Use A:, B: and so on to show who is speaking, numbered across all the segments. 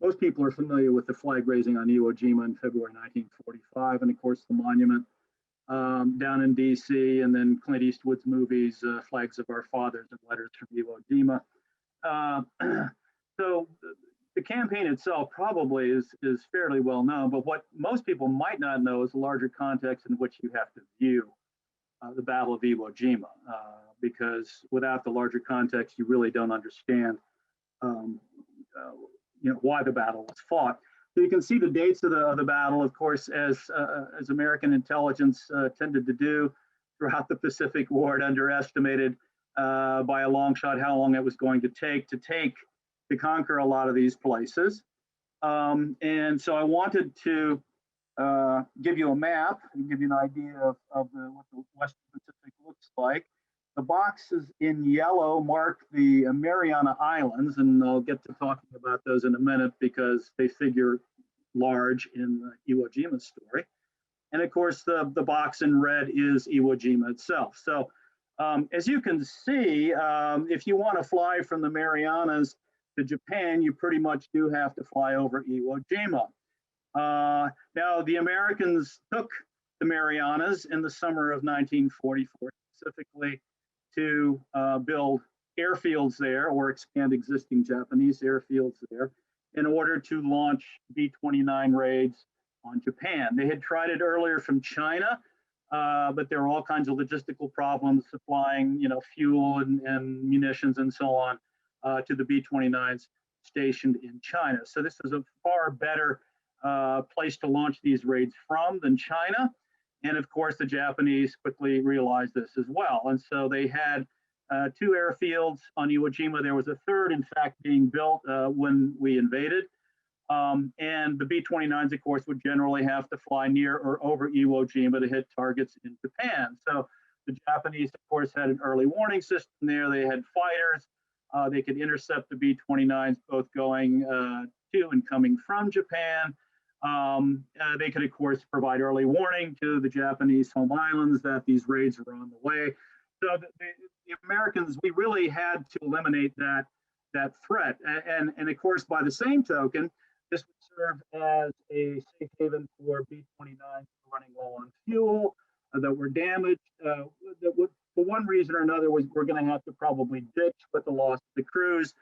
A: most people are familiar with the flag raising on Iwo Jima in February 1945, and of course the monument down in DC, and then Clint Eastwood's movies, Flags of Our Fathers and Letters from Iwo Jima. So the campaign itself probably is fairly well known, but what most people might not know is the larger context in which you have to view the Battle of Iwo Jima, because without the larger context, you really don't understand why the battle was fought. So you can see the dates of the battle, of course, as American intelligence tended to do throughout the Pacific War. It underestimated by a long shot how long it was going to conquer a lot of these places. And so I wanted to give you a map and give you an idea of what the Western Pacific looks like. The boxes in yellow mark the Mariana Islands, and I'll get to talking about those in a minute because they figure large in the Iwo Jima story. And of course, the box in red is Iwo Jima itself. So as you can see, if you want to fly from the Marianas to Japan, you pretty much do have to fly over Iwo Jima. Now, the Americans took the Marianas in the summer of 1944, specifically to build airfields there or expand existing Japanese airfields there in order to launch B-29 raids on Japan. They had tried it earlier from China, but there were all kinds of logistical problems supplying, fuel and munitions and so on to the B-29s stationed in China. So this is a far better place to launch these raids from than China. And of course, the Japanese quickly realized this as well. And so they had 2 airfields on Iwo Jima. There was a third, in fact, being built when we invaded. And the B-29s, of course, would generally have to fly near or over Iwo Jima to hit targets in Japan. So the Japanese, of course, had an early warning system there. They had fighters. They could intercept the B-29s both going to and coming from Japan. They could, of course, provide early warning to the Japanese home islands that these raids were on the way. So the Americans, we really had to eliminate that threat. And of course, by the same token, this would serve as a safe haven for B-29s running low on fuel, that were damaged, that would, for one reason or another, we're going to have to probably ditch with the loss of the crews,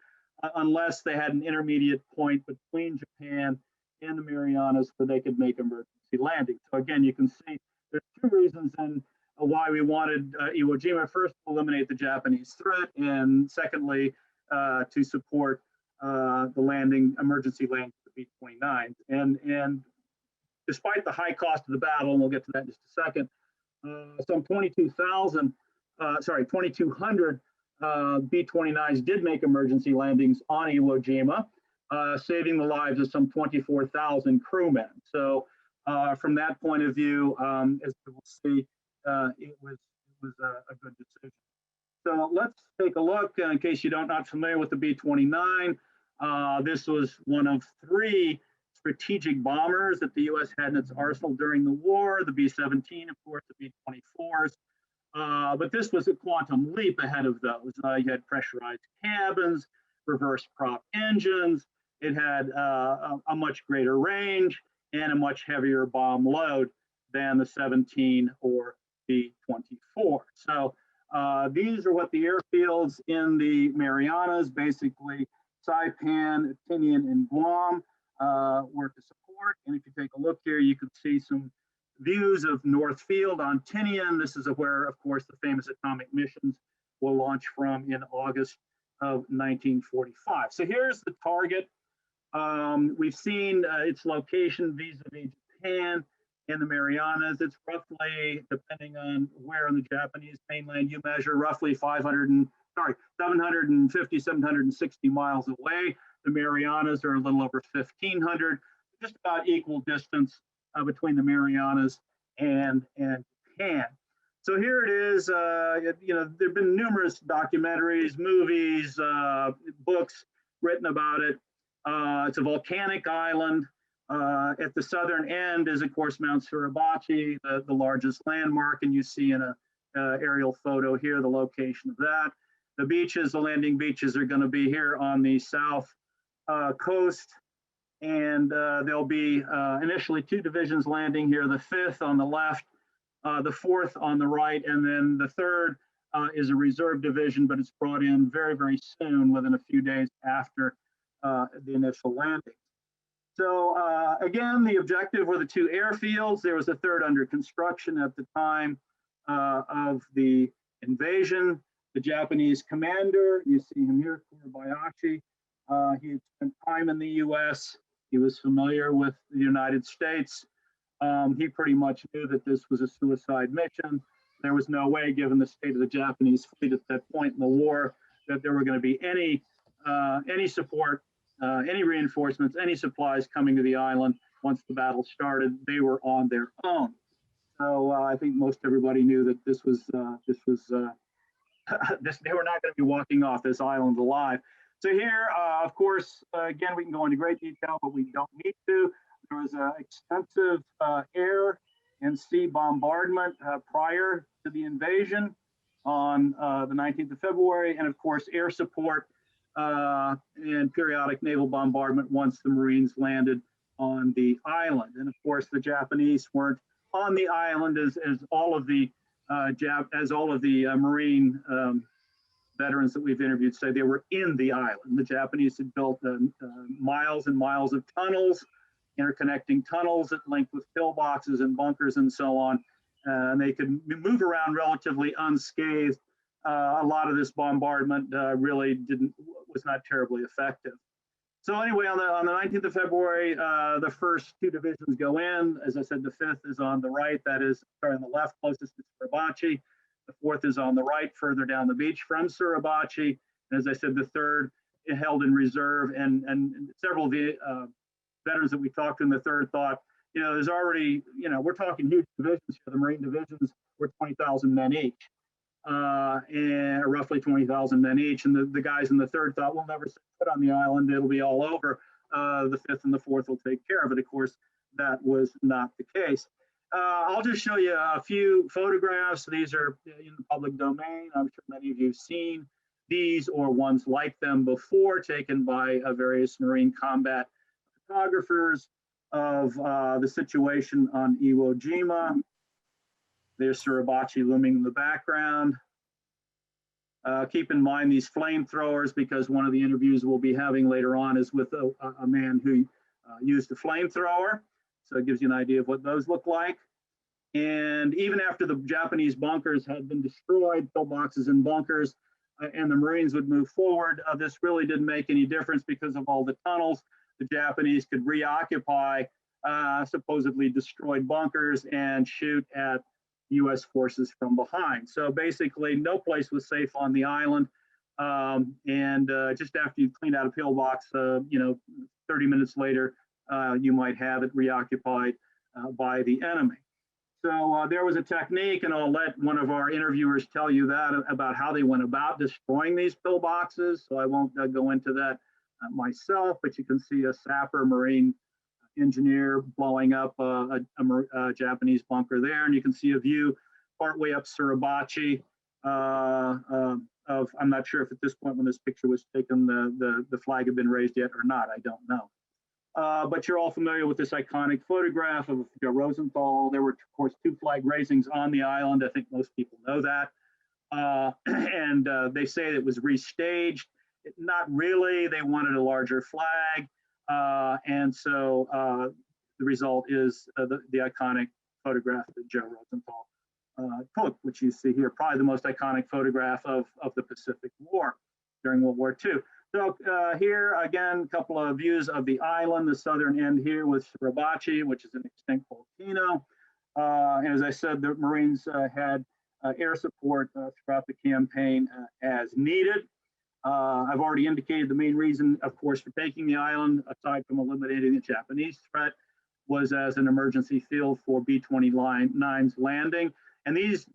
A: unless they had an intermediate point between Japan and the Marianas where they could make emergency landings. So again, you can see there's 2 reasons and why we wanted Iwo Jima. First, to eliminate the Japanese threat, and secondly, to support the emergency landing of the B-29s. And despite the high cost of the battle, and we'll get to that in just a second, some 2,200 B-29s did make emergency landings on Iwo Jima, saving the lives of some 24,000 crewmen. So from that point of view, as we will see, it was a good decision. So let's take a look in case you're not familiar with the B-29. This was one of 3 strategic bombers that the U.S. had in its arsenal during the war. The B-17, of course, the B-24s. But this was a quantum leap ahead of those. You had pressurized cabins, reverse prop engines. It had a much greater range and a much heavier bomb load than the 17 or B-24. So these are what the airfields in the Marianas, basically Saipan, Tinian, and Guam, were to support. And if you take a look here, you can see some views of North Field on Tinian. This is where, of course, the famous atomic missions will launch from in August of 1945. So here's the target. We've seen its location vis-a-vis Japan and the Marianas. It's roughly, depending on where in the Japanese mainland you measure, roughly 750, 760 miles away. The Marianas are a little over 1,500, just about equal distance between the Marianas and Japan. So here it is. There have been numerous documentaries, movies, books written about it. It's a volcanic island. At the southern end is, of course, Mount Suribachi, the largest landmark, and you see in a aerial photo here the location of that. The beaches, the landing beaches, are going to be here on the south coast And there'll be initially 2 divisions landing here, the 5th on the left, the 4th on the right, and then the 3rd is a reserve division, but it's brought in very, very soon, within a few days after the initial landing. So again, the objective were the 2 airfields. There was a 3rd under construction at the time of the invasion. The Japanese commander, you see him here, Kobayashi, he had spent time in the US. He was familiar with the United States. He pretty much knew that this was a suicide mission. There was no way, given the state of the Japanese fleet at that point in the war, that there were going to be any support, any reinforcements, any supplies coming to the island once the battle started. They were on their own. So I think most everybody knew that this was they were not going to be walking off this island alive. So here, of course, again, we can go into great detail, but we don't need to. There was extensive air and sea bombardment prior to the invasion on the 19th of February, and of course, air support and periodic naval bombardment once the Marines landed on the island. And of course, the Japanese weren't on the island as all of the Marine veterans that we've interviewed say. They were in the island. The Japanese had built miles and miles of tunnels, interconnecting tunnels that linked with pillboxes and bunkers and so on. And they could move around relatively unscathed. A lot of this bombardment really was not terribly effective. So anyway, on the 19th of February, the first 2 divisions go in. As I said, the 5th is on the right, that is, sorry, on the left, closest to Suribachi. The 4th is on the right, further down the beach from Suribachi. And as I said, the 3rd held in reserve, and several of the veterans that we talked to in the 3rd thought, there's already, we're talking huge divisions here. The Marine divisions were 20,000 men each, and roughly 20,000 men each. And the guys in the 3rd thought, we'll never set foot on the island. It'll be all over. The 5th and the 4th will take care of it. Of course, that was not the case. I'll just show you a few photographs. These are in the public domain. I'm sure many of you have seen these or ones like them before, taken by various Marine combat photographers of the situation on Iwo Jima. There's Suribachi looming in the background. Keep in mind these flamethrowers, because one of the interviews we'll be having later on is with a man who used a flamethrower. So it gives you an idea of what those look like. And even after the Japanese bunkers had been destroyed, pillboxes and bunkers, and the Marines would move forward, this really didn't make any difference because of all the tunnels. The Japanese could reoccupy supposedly destroyed bunkers and shoot at U.S. forces from behind. So basically, no place was safe on the island. And just after you cleaned out a pillbox, 30 minutes later, you might have it reoccupied by the enemy. So there was a technique, and I'll let one of our interviewers tell you that about how they went about destroying these pillboxes. So I won't go into that myself, but you can see a sapper Marine engineer blowing up a Japanese bunker there, and you can see a view partway up Suribachi of, I'm not sure if at this point when this picture was taken the flag had been raised yet or not, I don't know. But you're all familiar with this iconic photograph of Rosenthal. There were, of course, 2 flag raisings on the island. I think most people know that. And they say it was restaged. Not really. They wanted a larger flag. And so the result is the iconic photograph that Joe Rosenthal took, which you see here, probably the most iconic photograph of the Pacific War during World War II. So here, again, a couple of views of the island. The southern end here was Suribachi, which is an extinct volcano. And as I said, the Marines had air support throughout the campaign as needed. I've already indicated the main reason, of course, for taking the island, aside from eliminating the Japanese threat, was as an emergency field for B-29's landing. And these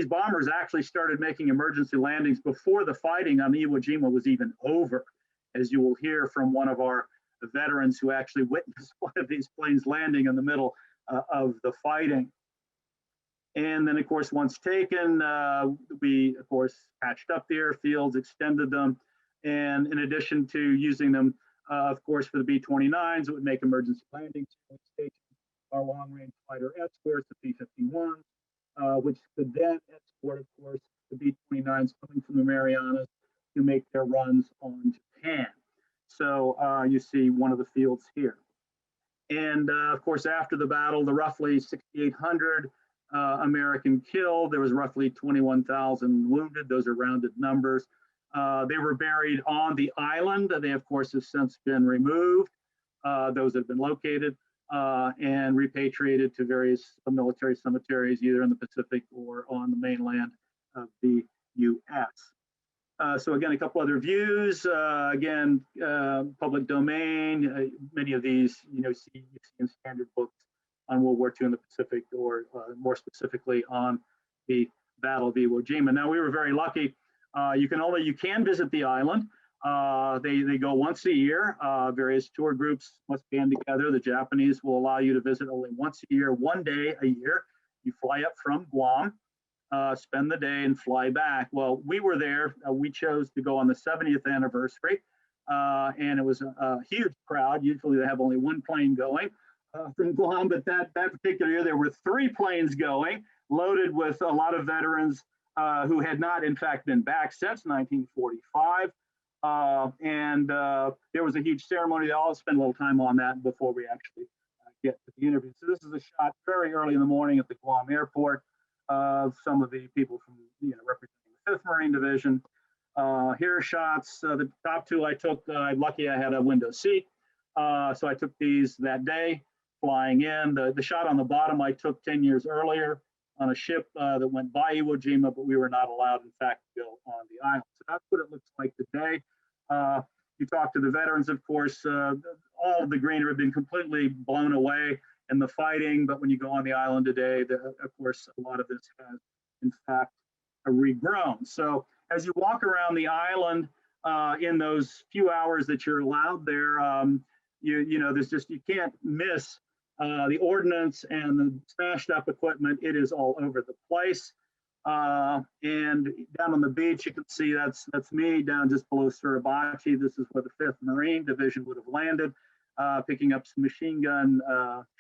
A: bombers actually started making emergency landings before the fighting on Iwo Jima was even over, as you will hear from one of our veterans who actually witnessed one of these planes landing in the middle of the fighting. And then, of course, once taken, we, of course, patched up the airfields, extended them, and in addition to using them Of course, for the B-29s, it would make emergency landings stations, our long-range fighter escorts, the B-51s, which could then escort, of course, the B-29s coming from the Marianas to make their runs on Japan. So you see one of the fields here. And of course, after the battle, the roughly 6,800 American killed, there was roughly 21,000 wounded. Those are rounded numbers. They were buried on the island. They, of course, have since been removed. Those have been located and repatriated to various military cemeteries, either in the Pacific or on the mainland of the U.S. So again, a couple other views. Again, public domain. Many of these, you see in standard books on World War II in the Pacific, or more specifically on the Battle of Iwo Jima. Now, we were very lucky. You can visit the island. They go once a year. Various tour groups must band together. The Japanese will allow you to visit only once a year, 1 day a year. You fly up from Guam, spend the day, and fly back. Well, we were there. We chose to go on the 70th anniversary, and it was a huge crowd. Usually they have only one plane going from Guam, but that particular year there were 3 planes going, loaded with a lot of veterans who had not, in fact, been back since 1945. And there was a huge ceremony. I'll spend a little time on that before we actually get to the interview. So this is a shot very early in the morning at the Guam airport of some of the people from, representing the 5th Marine Division. Here are shots. The top 2 I took, lucky I had a window seat. So I took these that day, flying in. The shot on the bottom I took 10 years earlier on a ship that went by Iwo Jima, but we were not allowed, in fact, to go on the island. So that's what it looks like today. You talk to the veterans, of course, all of the greenery have been completely blown away in the fighting, but when you go on the island today, of course, a lot of this has, in fact, regrown. So as you walk around the island in those few hours that you're allowed there, you can't miss the ordnance and the smashed up equipment. It is all over the place. And down on the beach, you can see that's me down just below Suribachi. This is where the 5th Marine Division would have landed, picking up some machine gun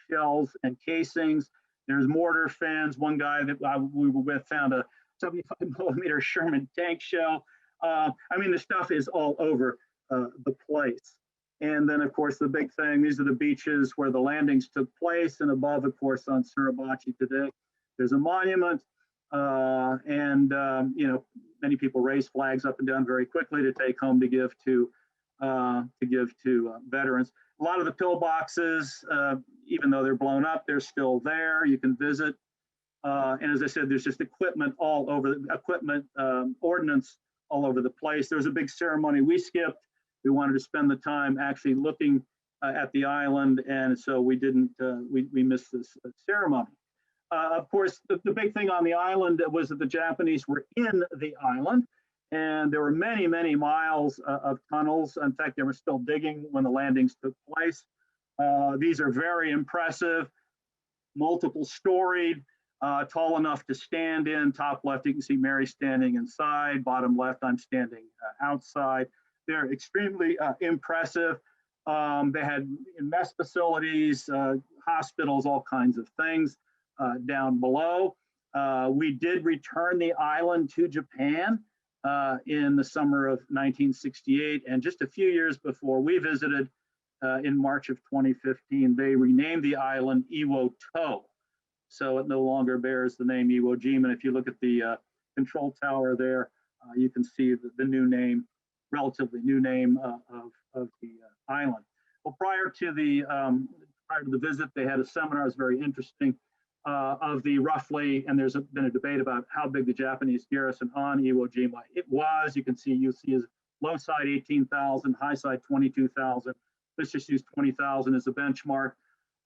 A: shells and casings. There's mortar fins. One guy that we were with found a 75 millimeter Sherman tank shell. The stuff is all over the place. And then, of course, the big thing, these are the beaches where the landings took place. And above, of course, on Suribachi today, there's a monument. Many people raise flags up and down very quickly to take home to give to veterans. A lot of the pillboxes, even though they're blown up, they're still there. You can visit. And as I said, there's just equipment all over, ordnance all over the place. There was a big ceremony we skipped. We wanted to spend the time actually looking at the island, and so we didn't. We missed this ceremony. Of course, the big thing on the island was that the Japanese were in the island, and there were many, many miles of tunnels. In fact, they were still digging when the landings took place. These are very impressive, multiple storied, tall enough to stand in. Top left, you can see Mary standing inside. Bottom left, I'm standing outside. They're extremely impressive. They had mess facilities, hospitals, all kinds of things down below. We did return the island to Japan in the summer of 1968. And just a few years before we visited in March of 2015, they renamed the island Iwo To. So it no longer bears the name Iwo Jima. And if you look at the control tower there, you can see the new name, relatively new name of the island. Well, prior to the visit, they had a seminar. It was very interesting. Of the roughly, and there's been a debate about how big the Japanese garrison on Iwo Jima. It was, you can see, is low side 18,000, high side 22,000. Let's just use 20,000 as a benchmark.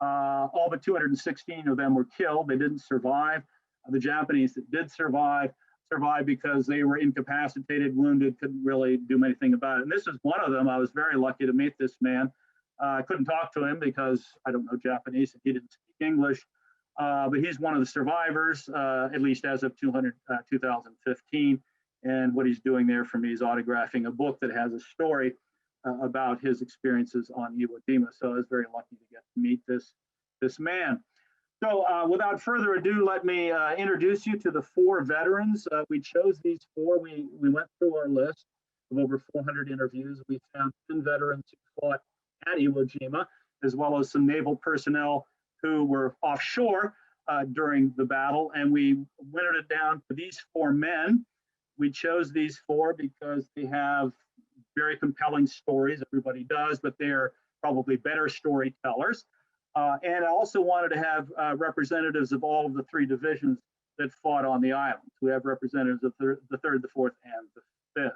A: All but 216 of them were killed. They didn't survive. The Japanese that did survived because they were incapacitated, wounded, couldn't really do anything about it. And this is one of them. I was very lucky to meet this man. I couldn't talk to him because I don't know Japanese and he didn't speak English. But he's one of the survivors, at least as of 2015. And what he's doing there for me is autographing a book that has a story about his experiences on Iwo Jima. So I was very lucky to get to meet this man. So without further ado, let me introduce you to the 4 veterans. We chose these 4. We went through our list of over 400 interviews. We found 10 veterans who fought at Iwo Jima, as well as some naval personnel who were offshore during the battle. And we wintered it down to these 4 men. We chose these 4 because they have very compelling stories. Everybody does, but they're probably better storytellers. And I also wanted to have representatives of all of the 3 divisions that fought on the islands. We have representatives of the 3rd, the 4th, and the 5th.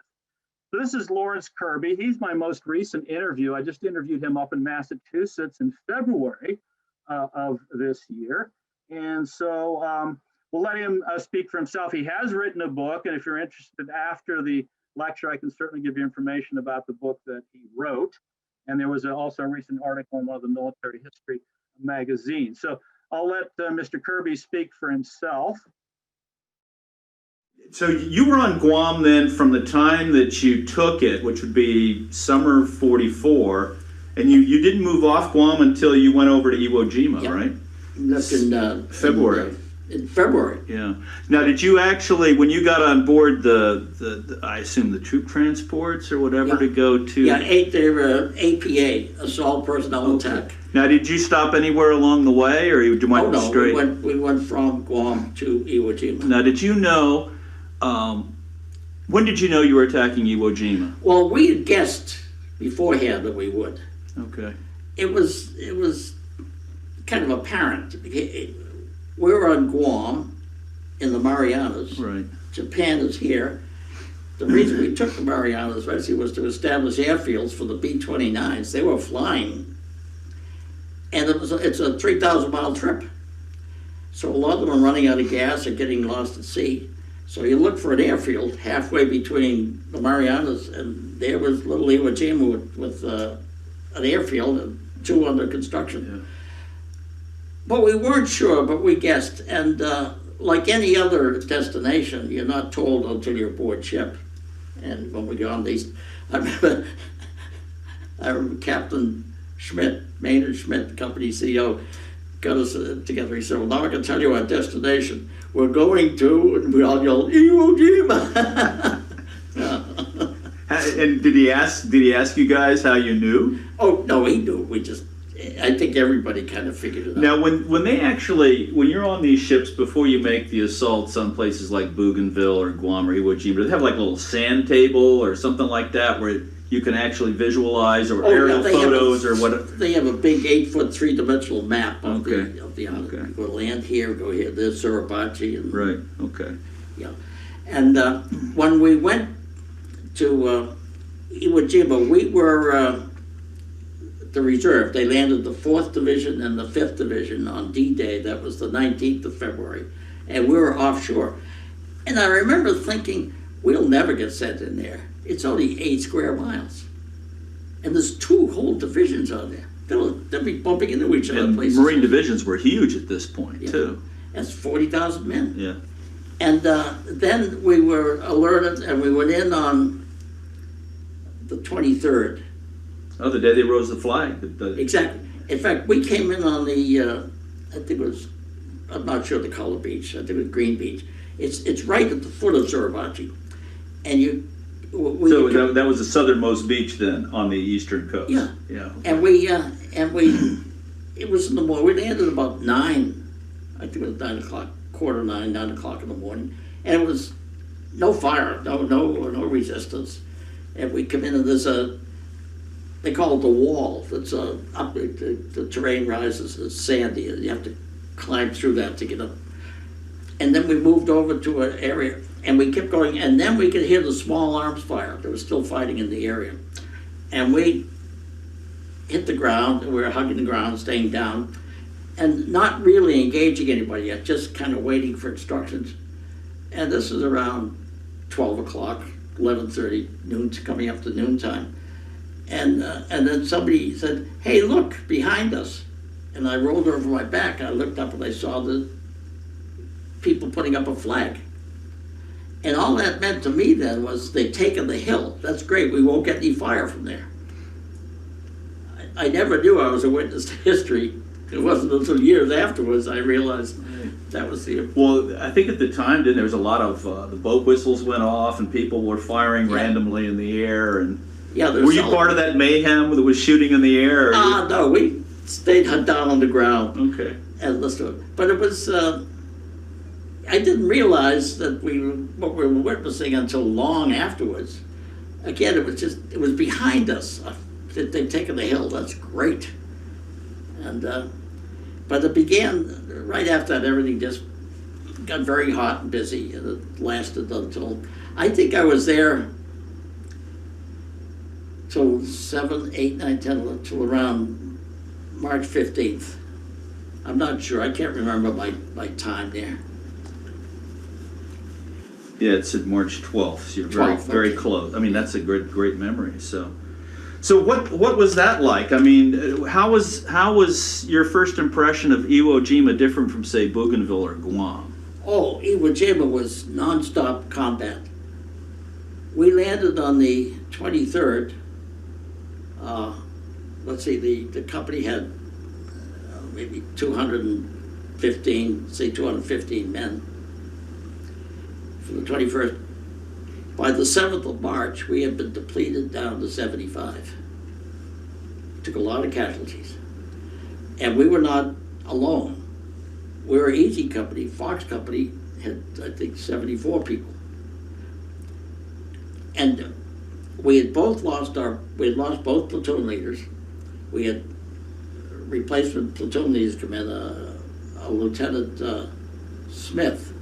A: So this is Lawrence Kirby. He's my most recent interview. I just interviewed him up in Massachusetts in February of this year. And so we'll let him speak for himself. He has written a book, and if you're interested after the lecture, I can certainly give you information about the book that he wrote. And there was also a recent article in one of the military history magazines. So I'll let Mr. Kirby speak for himself.
B: So you were on Guam then from the time that you took it, which would be summer 44, and you didn't move off Guam until you went over to Iwo Jima,
C: yep.
B: Right?
C: Left in
B: February.
C: In February.
B: Yeah. Now, did you actually, when you got on board the I assume the troop transports or whatever to go to?
C: Yeah, they were APA, Assault Personnel Attack.
B: Now, did you stop anywhere along the way, or you went straight?
C: We went from Guam to Iwo Jima.
B: Now, did you know? When did you know you were attacking Iwo Jima?
C: Well, we had guessed beforehand that we would.
B: Okay.
C: It was kind of apparent. We were on Guam in the Marianas.
B: Right.
C: Japan is here. The reason we took the Marianas basically was to establish airfields for the B-29s. They were flying, and it's a 3,000-mile trip. So a lot of them are running out of gas and getting lost at sea. So you look for an airfield halfway between the Marianas, and there was little Iwo Jima with an airfield and 2 under construction.
B: Yeah.
C: But we weren't sure, but we guessed. And like any other destination, you're not told until you're aboard ship. And when we got on these, I remember Captain Schmidt, Maynard Schmidt, the company CEO, got us together. He said, well, now I can tell you our destination. We're going to, and we all yelled, Iwo Jima.
B: And did he ask you guys how you knew?
C: Oh, no, he knew. I think everybody kind of figured it out.
B: Now, when you're on these ships before you make the assaults on places like Bougainville or Guam or Iwo Jima, do they have like a little sand table or something like that where you can actually visualize or aerial photos or what?
C: They have a big 8-foot 3-dimensional map of
B: Okay.
C: the island.
B: Okay.
C: You go land here, go here, there's Suribachi. And,
B: Right, okay.
C: Yeah. And when we went to Iwo Jima, we were the reserve. They landed the 4th Division and the 5th Division on D-Day. That was the 19th of February. And we were offshore. And I remember thinking, we'll never get sent in there. It's only 8 square miles. And there's 2 whole divisions on there. They'll be bumping into each other.
B: And
C: places.
B: Marine divisions were huge at this point, too.
C: That's 40,000 men.
B: Yeah.
C: And then we were alerted, and we went in on the 23rd.
B: Oh, the day they rose the flag.
C: Exactly. In fact, we came in on the, I think it was, I'm not sure the color beach, I think it was Green Beach. It's right at the foot of Suribachi. And
B: so that was the southernmost beach then on the eastern coast.
C: Yeah.
B: Yeah.
C: Okay. And we, it was in the morning. We landed about 9, I think it was 9 o'clock, 9 o'clock in the morning. And it was no fire, no resistance. And we come in and there's they call it the wall. That's up, the terrain rises, it's sandy, and you have to climb through that to get up. And then we moved over to an area, and we kept going, and then we could hear the small arms fire. They were still fighting in the area. And we hit the ground, and we were hugging the ground, staying down, and not really engaging anybody yet, just kind of waiting for instructions. And this is around 12 o'clock, 11:30, noon, coming up to noontime. And then somebody said, hey, look, behind us. And I rolled over my back, and I looked up, and I saw the people putting up a flag. And all that meant to me then was they'd taken the hill. That's great, we won't get any fire from there. I never knew I was a witness to history. It wasn't until years afterwards I realized that was the...
B: Well, I think at the time, there was a lot of, the boat whistles went off and people were firing randomly in the air. And
C: Yeah,
B: were you part of that mayhem that was shooting in the air? Or
C: No, we stayed down on the ground
B: Okay.
C: and listened to it. But it was, I didn't realize that what we were witnessing until long afterwards. Again, it was behind us. They've taken the hill, that's great. And, but it began, right after that, everything just got very hot and busy, and it lasted until, I think I was there till 7, 8, 9, 10, till around March 15th. I'm not sure, I can't remember my time there.
B: Yeah, it said March 12th, so you're
C: 12th,
B: very
C: okay.
B: close. I mean, that's a great memory. So what was that like? I mean, how was your first impression of Iwo Jima different from, say, Bougainville or Guam?
C: Oh, Iwo Jima was nonstop combat. We landed on the 23rd. Let's see, the company had maybe 215 men for the 21st. By the 7th of March, we had been depleted down to 75. Took a lot of casualties. And we were not alone. We were Easy Company, Fox Company had, I think, 74 people. And we had lost both platoon leaders. We had replacement platoon leaders come in, a Lieutenant Smith,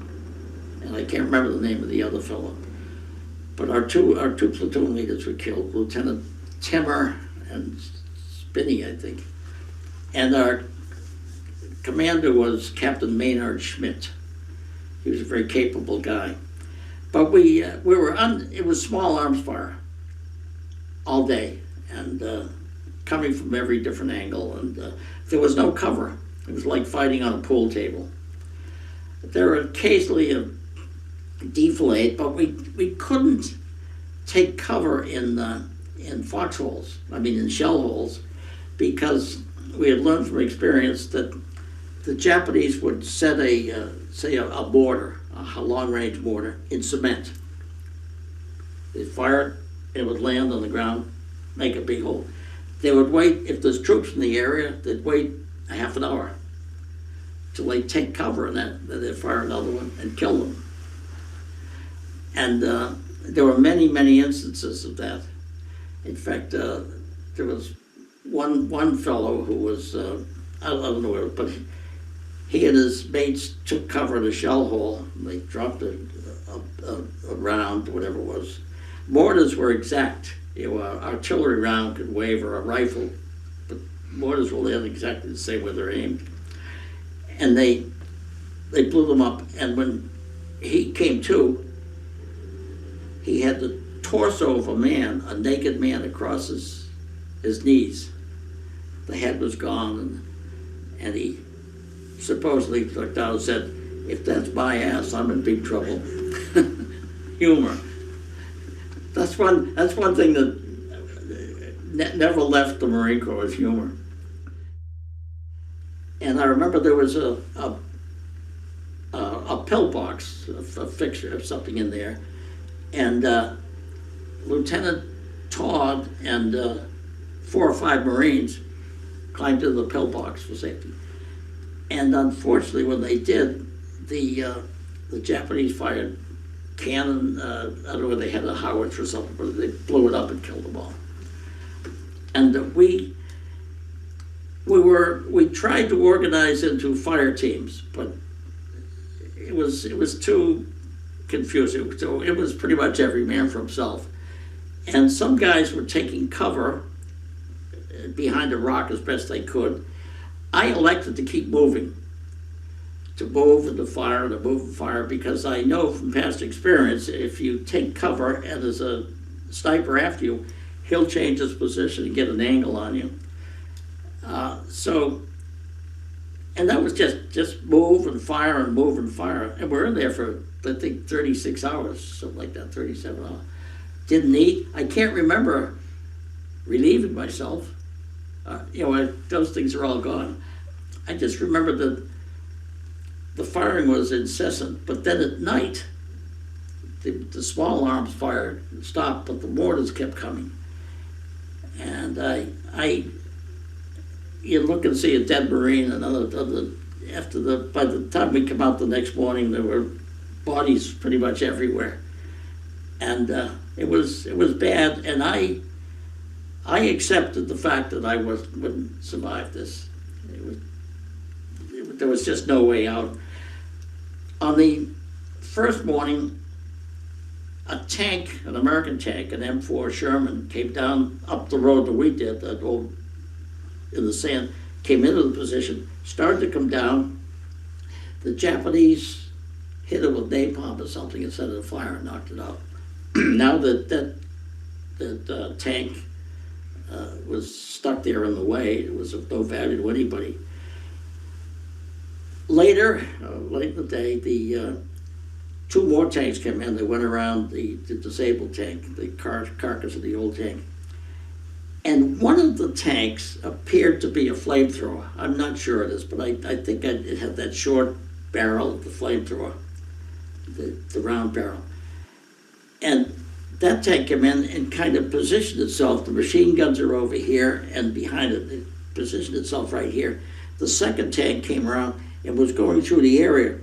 C: and I can't remember the name of the other fellow. But our two platoon leaders were killed, Lieutenant Timmer and Spinney, I think. And our commander was Captain Maynard Schmidt. He was a very capable guy. But it was small arms fire all day, and coming from every different angle, and there was no cover. It was like fighting on a pool table. There were occasionally a defilade, but we couldn't take cover in foxholes, in shell holes, because we had learned from experience that the Japanese would set a mortar, a long-range mortar, in cement. They'd fire it, it would land on the ground, make a big hole. They would wait, if there's troops in the area, they'd wait a half an hour till they take cover, and then they'd fire another one and kill them. And there were many instances of that. In fact, there was one fellow who was, I don't know where, but he and his mates took cover in a shell hole. They dropped a round, whatever it was. Mortars were exact. Artillery round could waver, a rifle, but mortars will land exactly the same way they're aimed. And they blew them up, and when he came to, he had the torso of a man, a naked man, across his knees. The head was gone, and he supposedly looked down and said, "If that's my ass, I'm in big trouble." Humor. That's one thing that never left the Marine Corps, was humor. And I remember there was a pillbox, a fixture of something in there, and Lieutenant Todd and 4 or 5 Marines climbed into the pillbox for safety. And unfortunately, when they did, the Japanese fired cannon. I don't know whether they had a howitzer or something, but they blew it up and killed them all. And we tried to organize into fire teams, but it was too confusing. So it was pretty much every man for himself. And some guys were taking cover behind a rock as best they could. I elected to keep moving, to move and to fire and to move and fire, because I know from past experience, if you take cover and there's a sniper after you, he'll change his position and get an angle on you. And that was just move and fire and move and fire. And we're in there for, I think, 36 hours, something like that, 37 hours. Didn't eat. I can't remember relieving myself. those things are all gone. I just remember that the firing was incessant, but then at night, the small arms fire stopped, but the mortars kept coming. And you look and see a dead Marine, by the time we come out the next morning, there were bodies pretty much everywhere. And it was bad, and I accepted the fact that I wouldn't survive this. There was just no way out. On the first morning, a tank, an American tank, an M4 Sherman, came down up the road that we did, that old in the sand, came into the position, started to come down. The Japanese hit it with napalm or something and set it afire and knocked it out. Now that tank was stuck there in the way, it was of no value to anybody. Later, late in the day, the two more tanks came in. They went around the disabled tank, the carcass of the old tank. And one of the tanks appeared to be a flamethrower. I'm not sure it is, but I think it had that short barrel of the flamethrower, the round barrel. And that tank came in and kind of positioned itself. The machine guns are over here, and behind it positioned itself right here. The second tank came around and was going through the area.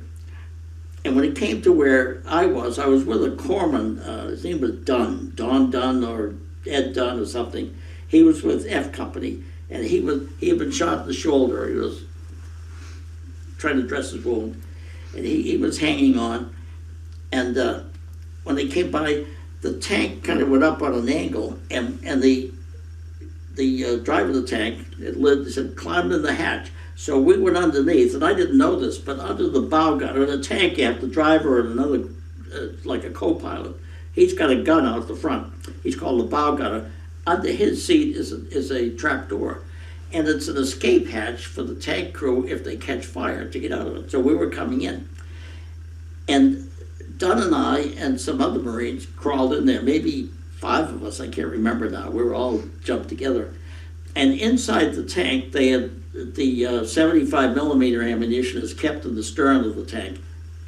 C: And when it came to where I was with a corpsman. His name was Don Dunn or Ed Dunn or something. He was with F Company, and he had been shot in the shoulder. He was trying to dress his wound, and he was hanging on. And when they came by, the tank kind of went up on an angle, and the driver of the tank, it said, climbed in the hatch. So we went underneath, and I didn't know this, but under the bow gun, in a tank, you have the driver and another, like a co-pilot. He's got a gun out the front. He's called the bow gunner. Under his seat is a trap door, and it's an escape hatch for the tank crew if they catch fire to get out of it. So we were coming in, and Dunn and I and some other Marines crawled in there, maybe 5 of us, I can't remember now. We were all jumped together. And inside the tank, they had the 75 millimeter ammunition is kept in the stern of the tank.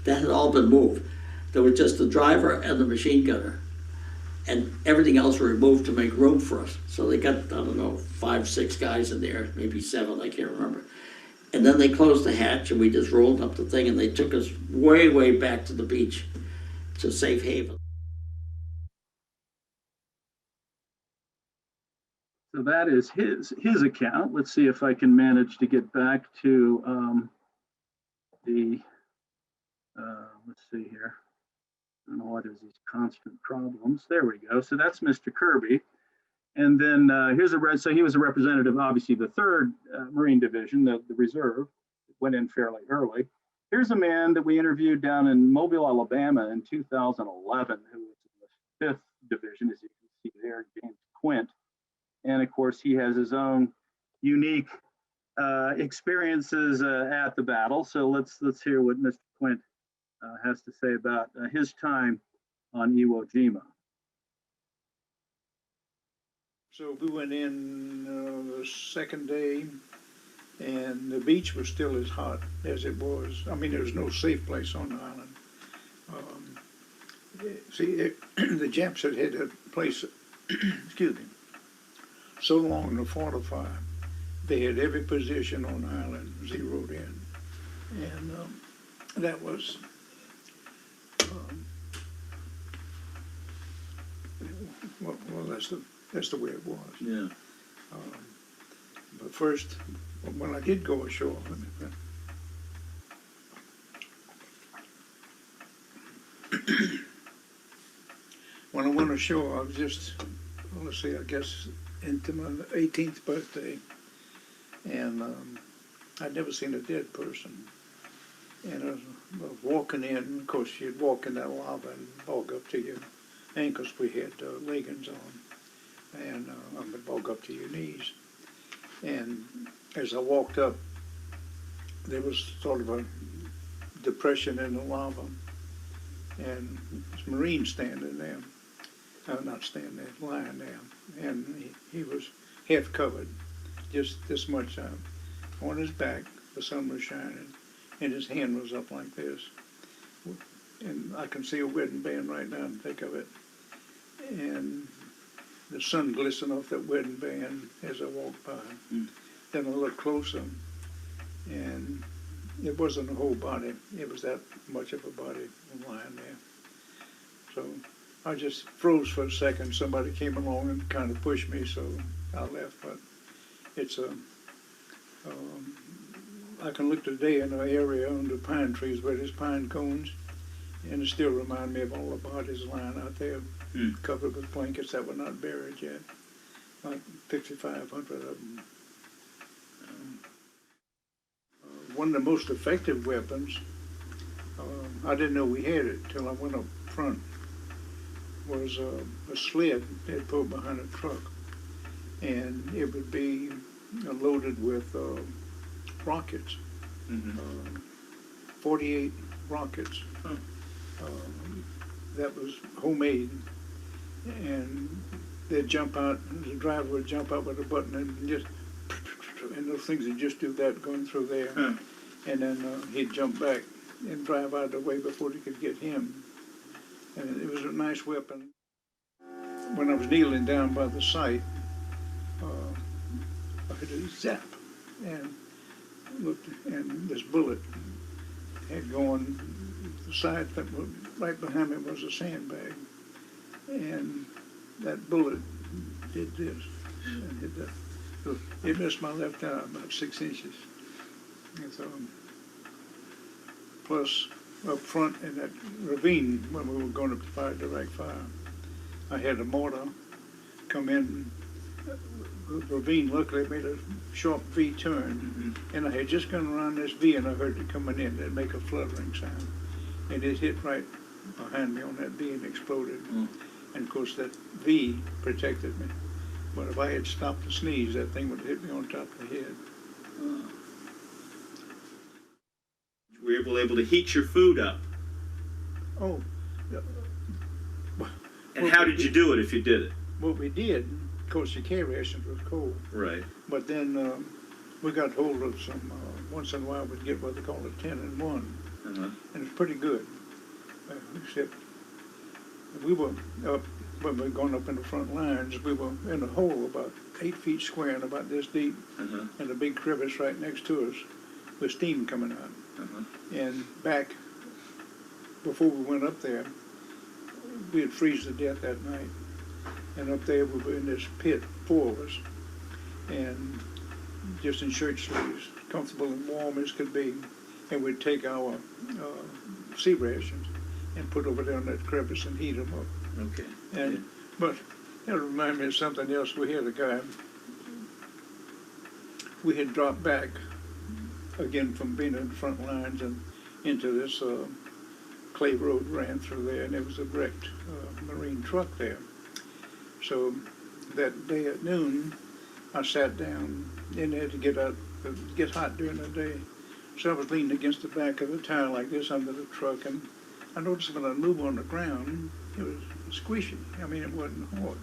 C: That had all been moved. There was just the driver and the machine gunner. And everything else were removed to make room for us. So they got, I don't know, 5, 6 guys in there, maybe 7, I can't remember. And then they closed the hatch and we just rolled up the thing, and they took us way, way back to the beach to safe haven.
A: So that is his account. Let's see if I can manage to get back to let's see here. I don't know what is these constant problems. There we go. So that's Mr. Kirby. And then here's so he was a representative, obviously the 3rd Marine Division, the reserve, went in fairly early. Here's a man that we interviewed down in Mobile, Alabama in 2011, who was in the 5th Division, as you can see there, James Quint. And of course, he has his own unique experiences at the battle. So let's hear what Mr. Quint has to say about his time on Iwo Jima.
D: So we went in the second day, and the beach was still as hot as it was. I mean, there was no safe place on the island. The Japs had a place, excuse me, so long to fortify. They had every position on the island zeroed in, and that was well, that's the way it was.
B: Yeah.
D: But first, when I did go ashore, when I went ashore, I was just, let's see, I guess into my 18th birthday, and I'd never seen a dead person. And I was walking in, of course, you'd walk in that lava and bog up to your ankles. We had leggings on, and I would bog up to your knees. And as I walked up, there was sort of a depression in the lava, and this Marine standing there, not standing there, lying there, and he was half covered. just this much time. On his back, the sun was shining, and his hand was up like this. And I can see a wedding band right now and think of it. And the sun glistened off that wedding band as I walked by. Then I looked closer, and it wasn't a whole body. It was that much of a body lying there. So I just froze for a second. Somebody came along and kind of pushed me, so I left. But it's I can look today in an area under pine trees where there's pine cones, and it still reminds me of all the bodies lying out there, covered with blankets that were not buried yet, like 5,500 of them. One of the most effective weapons, I didn't know we had it till I went up front, was a sled they'd put behind a truck, and it would be loaded with rockets, 48 rockets. That was homemade, and they'd jump out, the driver would jump out with a button and just, and those things would just do that going through there, and then he'd jump back and drive out of the way before they could get him. And it was a nice weapon. When I was kneeling down by the site, I heard a zap, and looked, and this bullet had gone. The side that was right behind me was a sandbag, and that bullet did this and did that. So it missed my left eye about 6 inches. And so, plus up front in that ravine when we were going to fire direct fire, I had a mortar come in. The ravine luckily made a sharp V turn, and I had just gone around this V and I heard it coming in. It'd make a fluttering sound, and it hit right behind me on that V and exploded. And of course that V protected me. But if I had stopped to sneeze, that thing would have hit me on top of the head.
B: You were able to heat your food up.
D: Oh.
B: And how did you do it if you did it?
D: What we did, of course, the K rations was cold.
B: Right.
D: But then we got hold of some, once in a while we'd get what they call a 10 and 1. And it's pretty good. Except we were up, when we were going up in the front lines, we were in a hole about 8 feet square and about this deep, and a big crevice right next to us with steam coming out. And back, before we went up there, we'd freeze to death that night. And up there we were in this pit, 4 of us, and just in shirt sleeves, comfortable and warm as could be. And we'd take our sea rations and put over there in that crevice and heat them up.
B: Okay.
D: And but that reminded me of something else. We had a guy. We had dropped back again from being in the front lines and into this clay road ran through there, and there was a wrecked Marine truck there. So that day at noon, I sat down in there to get out. It gets hot during the day. So I was leaning against the back of the tire like this under the truck, and I noticed when I moved on the ground, it was squishy. I mean, it wasn't hard.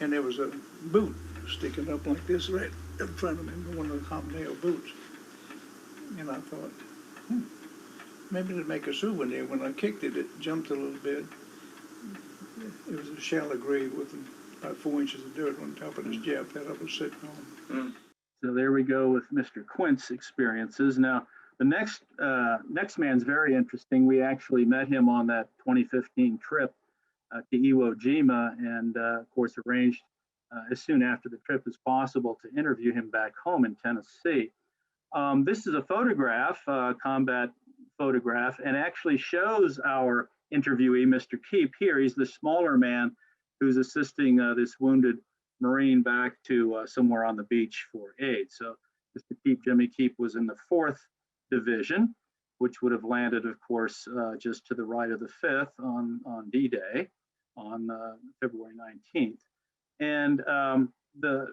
D: And there was a boot sticking up like this right in front of me, one of the hobnail boots. And I thought, maybe to make a souvenir. When I kicked it, it jumped a little bit. It was a shallow grave with about 4 inches of dirt on top of this jab that I was sitting on.
A: So there we go with Mr. Quint's experiences. Now, the next man's very interesting. We actually met him on that 2015 trip to Iwo Jima, and of course arranged as soon after the trip as possible to interview him back home in Tennessee. This is a photograph, combat photograph, and actually shows our interviewee, Mr. Keep, here. He's the smaller man who's assisting this wounded Marine back to somewhere on the beach for aid. So Mr. Keep, Jimmy Keep, was in the 4th Division, which would have landed, of course, just to the right of the 5th on D-Day on February 19th. And the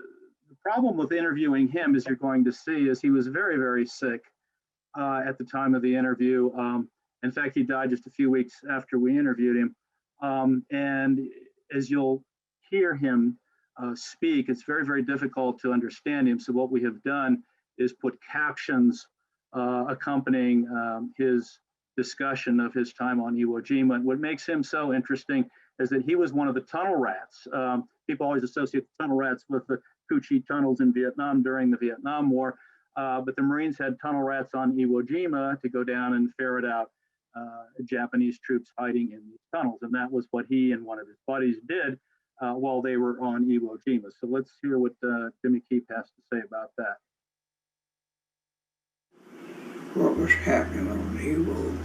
A: problem with interviewing him, as you're going to see, is he was very, very sick at the time of the interview. In fact, he died just a few weeks after we interviewed him. And as you'll hear him speak, it's very, very difficult to understand him. So what we have done is put captions accompanying his discussion of his time on Iwo Jima. And what makes him so interesting is that he was one of the tunnel rats. People always associate the tunnel rats with the Cu Chi tunnels in Vietnam during the Vietnam War, but the Marines had tunnel rats on Iwo Jima to go down and ferret out Japanese troops hiding in these tunnels. And that was what he and one of his buddies did while they were on Iwo Jima. So let's hear what Jimmy Keep has to say about that.
E: What was happening on Iwo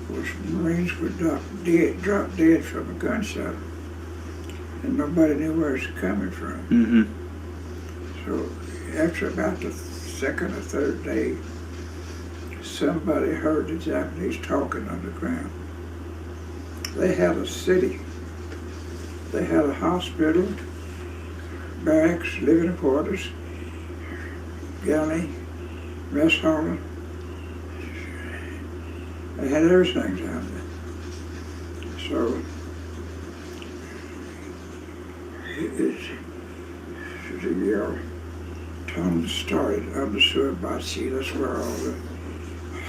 E: was Marines were dropped dead from a gunshot, and nobody knew where it was coming from.
B: Mm-hmm.
E: So after about the second or third day, somebody heard the Japanese talking underground. They had a city. They had a hospital, barracks, living quarters, galley, mess hall. They had everything down there. So the tunnel started under Suribachi. That's where all the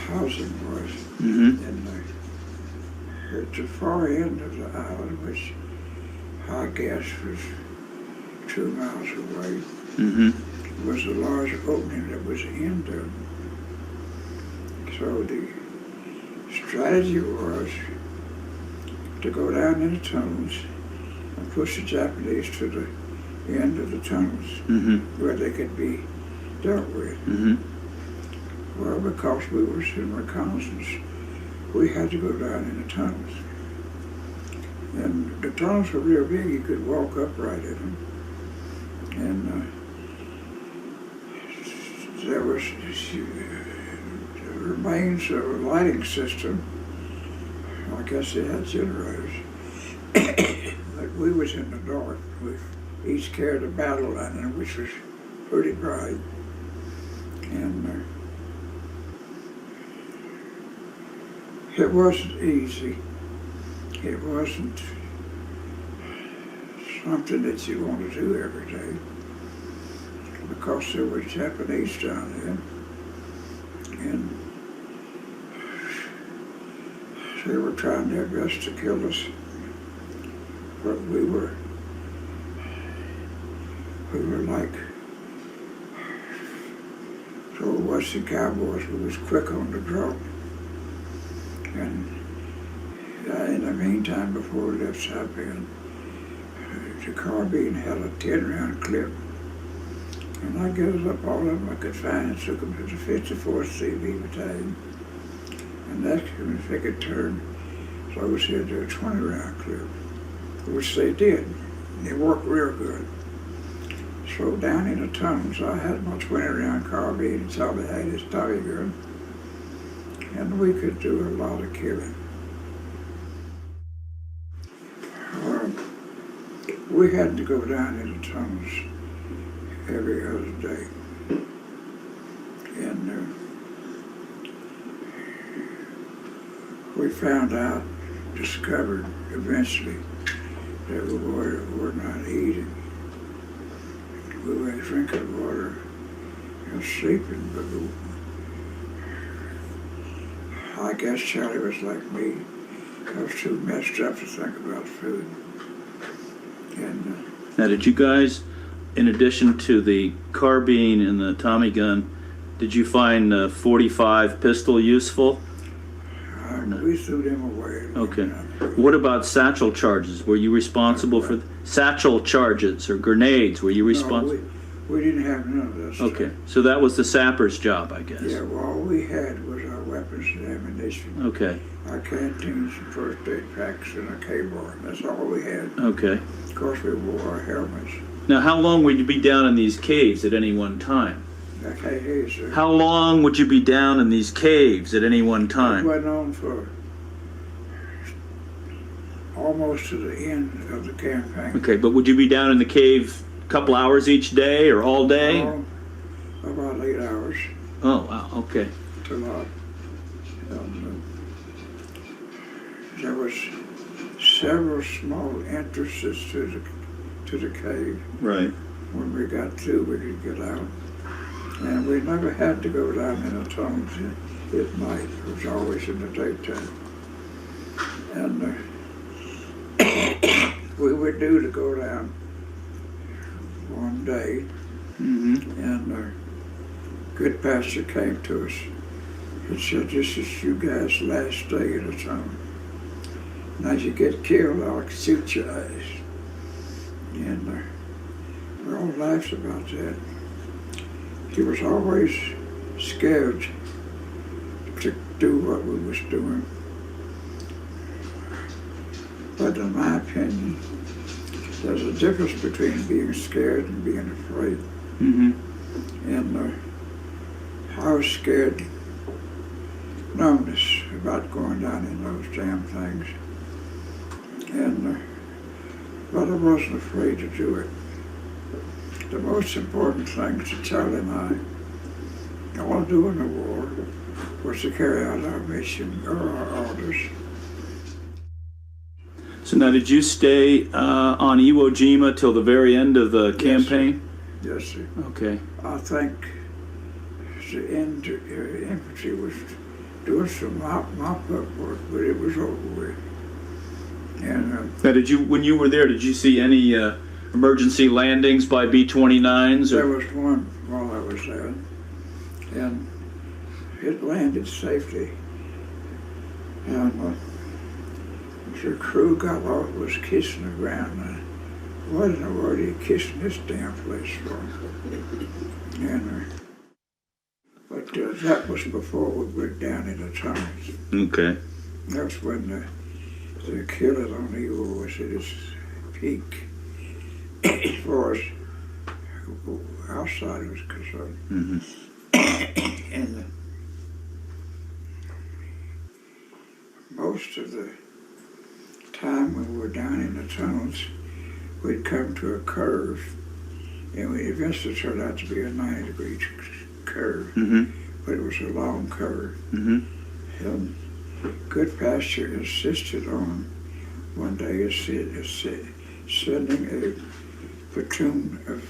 E: housing was.
B: Mm-hmm.
E: And at the far end of the island, which I guess was 2 miles away,
B: Mm-hmm.
E: was a large opening that was in there. So the strategy was to go down in the tunnels and push the Japanese to the end of the tunnels,
B: Mm-hmm.
E: where they could be dealt with.
B: Mm-hmm.
E: Well, because we were in reconnaissance, we had to go down in the tunnels. And the tunnels were real big, you could walk upright in them. And there was the remains of a lighting system. I guess they had generators. But we was in the dark. We each carried a battle lantern, which was pretty bright. And it wasn't easy. It wasn't something that you want to do every day, because there were Japanese down there, and they were trying their best to kill us. But we were like the old Western cowboys. We was quick on the draw. And in the meantime, before we left South Bend, the carbine had a 10-round clip. And I gathered up all of them I could find and took them to the 54th CV Battalion and asked them if they could turn close here to a 20-round clip, which they did. And it worked real good. So down in the tunnels, I had my 20-round carbine, and all they had is Tommy gun, and we could do a lot of killing. We had to go down in the tunnels every other day. And we found out, discovered eventually, that we were not eating. We weren't drinking water and sleeping, but I guess Charlie was like me. I was too messed up to think about food. And
B: Now, did you guys, in addition to the carbine and the Tommy gun, did you find the .45 pistol useful?
E: we threw them away.
B: Okay. What about satchel charges? Were you responsible for satchel charges or grenades? Were you responsible?
E: No, we didn't have none of this.
B: Okay, so that was the sapper's job, I guess.
E: Yeah, well, all we had was our weapons and ammunition.
B: Okay.
E: Our canteens and first aid packs and a K-bar. That's all we had.
B: Okay.
E: Of course, we wore our helmets.
B: Now, how long would you be down in these caves at any one time?
E: I can't hear you, sir.
B: How long would you be down in these caves at any one
E: It
B: time?
E: went on for almost to the end of the campaign.
B: Okay, but would you be down in the cave a couple hours each day or all day?
E: About 8 hours.
B: Oh, wow, okay.
E: It's a lot. There was several small entrances to the to the cave.
B: Right.
E: When we got through, we could get out. And we never had to go down in the tunnels at night. It was always in the daytime. And we were due to go down one day, and good pastor came to us and said, "This is you guys' last day in the tunnel. Now if you get killed, I'll shoot your eyes." And we all laughed about that. He was always scared to do what we was doing. But in my opinion, there's a difference between being scared and being afraid. And I was scared, numbness about going down in those damn things. And but I wasn't afraid to do it. The most important thing to Charlie and I all do in the war was to carry out our mission or our orders.
B: So now, did you stay on Iwo Jima till the very end of the campaign?
E: Yes, sir.
B: Okay.
E: I think the infantry was doing some mop-up work, but it was over with. And
B: Now, did you, when you were there, did you see any emergency landings by B-29s?
E: there was one while I was there, and it landed safely. And the crew got off, was kissing the ground. What in the world are you kissing this damn place for? And but that was before we went down in the tunnels.
B: Okay.
E: That's when the killing on Iwo was at its peak, as far as outside was concerned. And most of the time when we were down in the tunnels, we'd come to a curve, and we eventually turned out to be a 90-degree curve, but it was a long curve. And good pasture insisted on one day sending a platoon of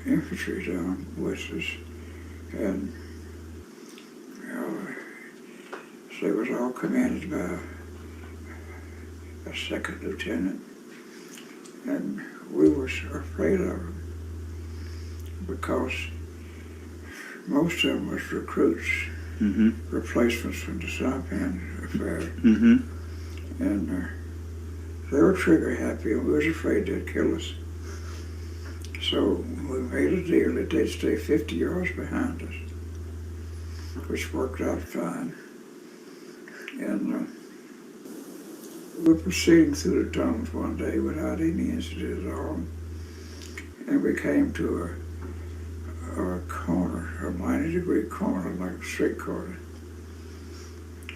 E: infantry down with us, and so it was all commanded by a second lieutenant, and we were afraid of them because most of them was recruits, replacements from the Saipan affair, and they were trigger happy, and we was afraid they'd kill us. So we made a deal that they'd stay 50 yards behind us, which worked out fine. And we were proceeding through the tunnels one day without any incident at all, and we came to a corner, a 90-degree corner, like a straight corner.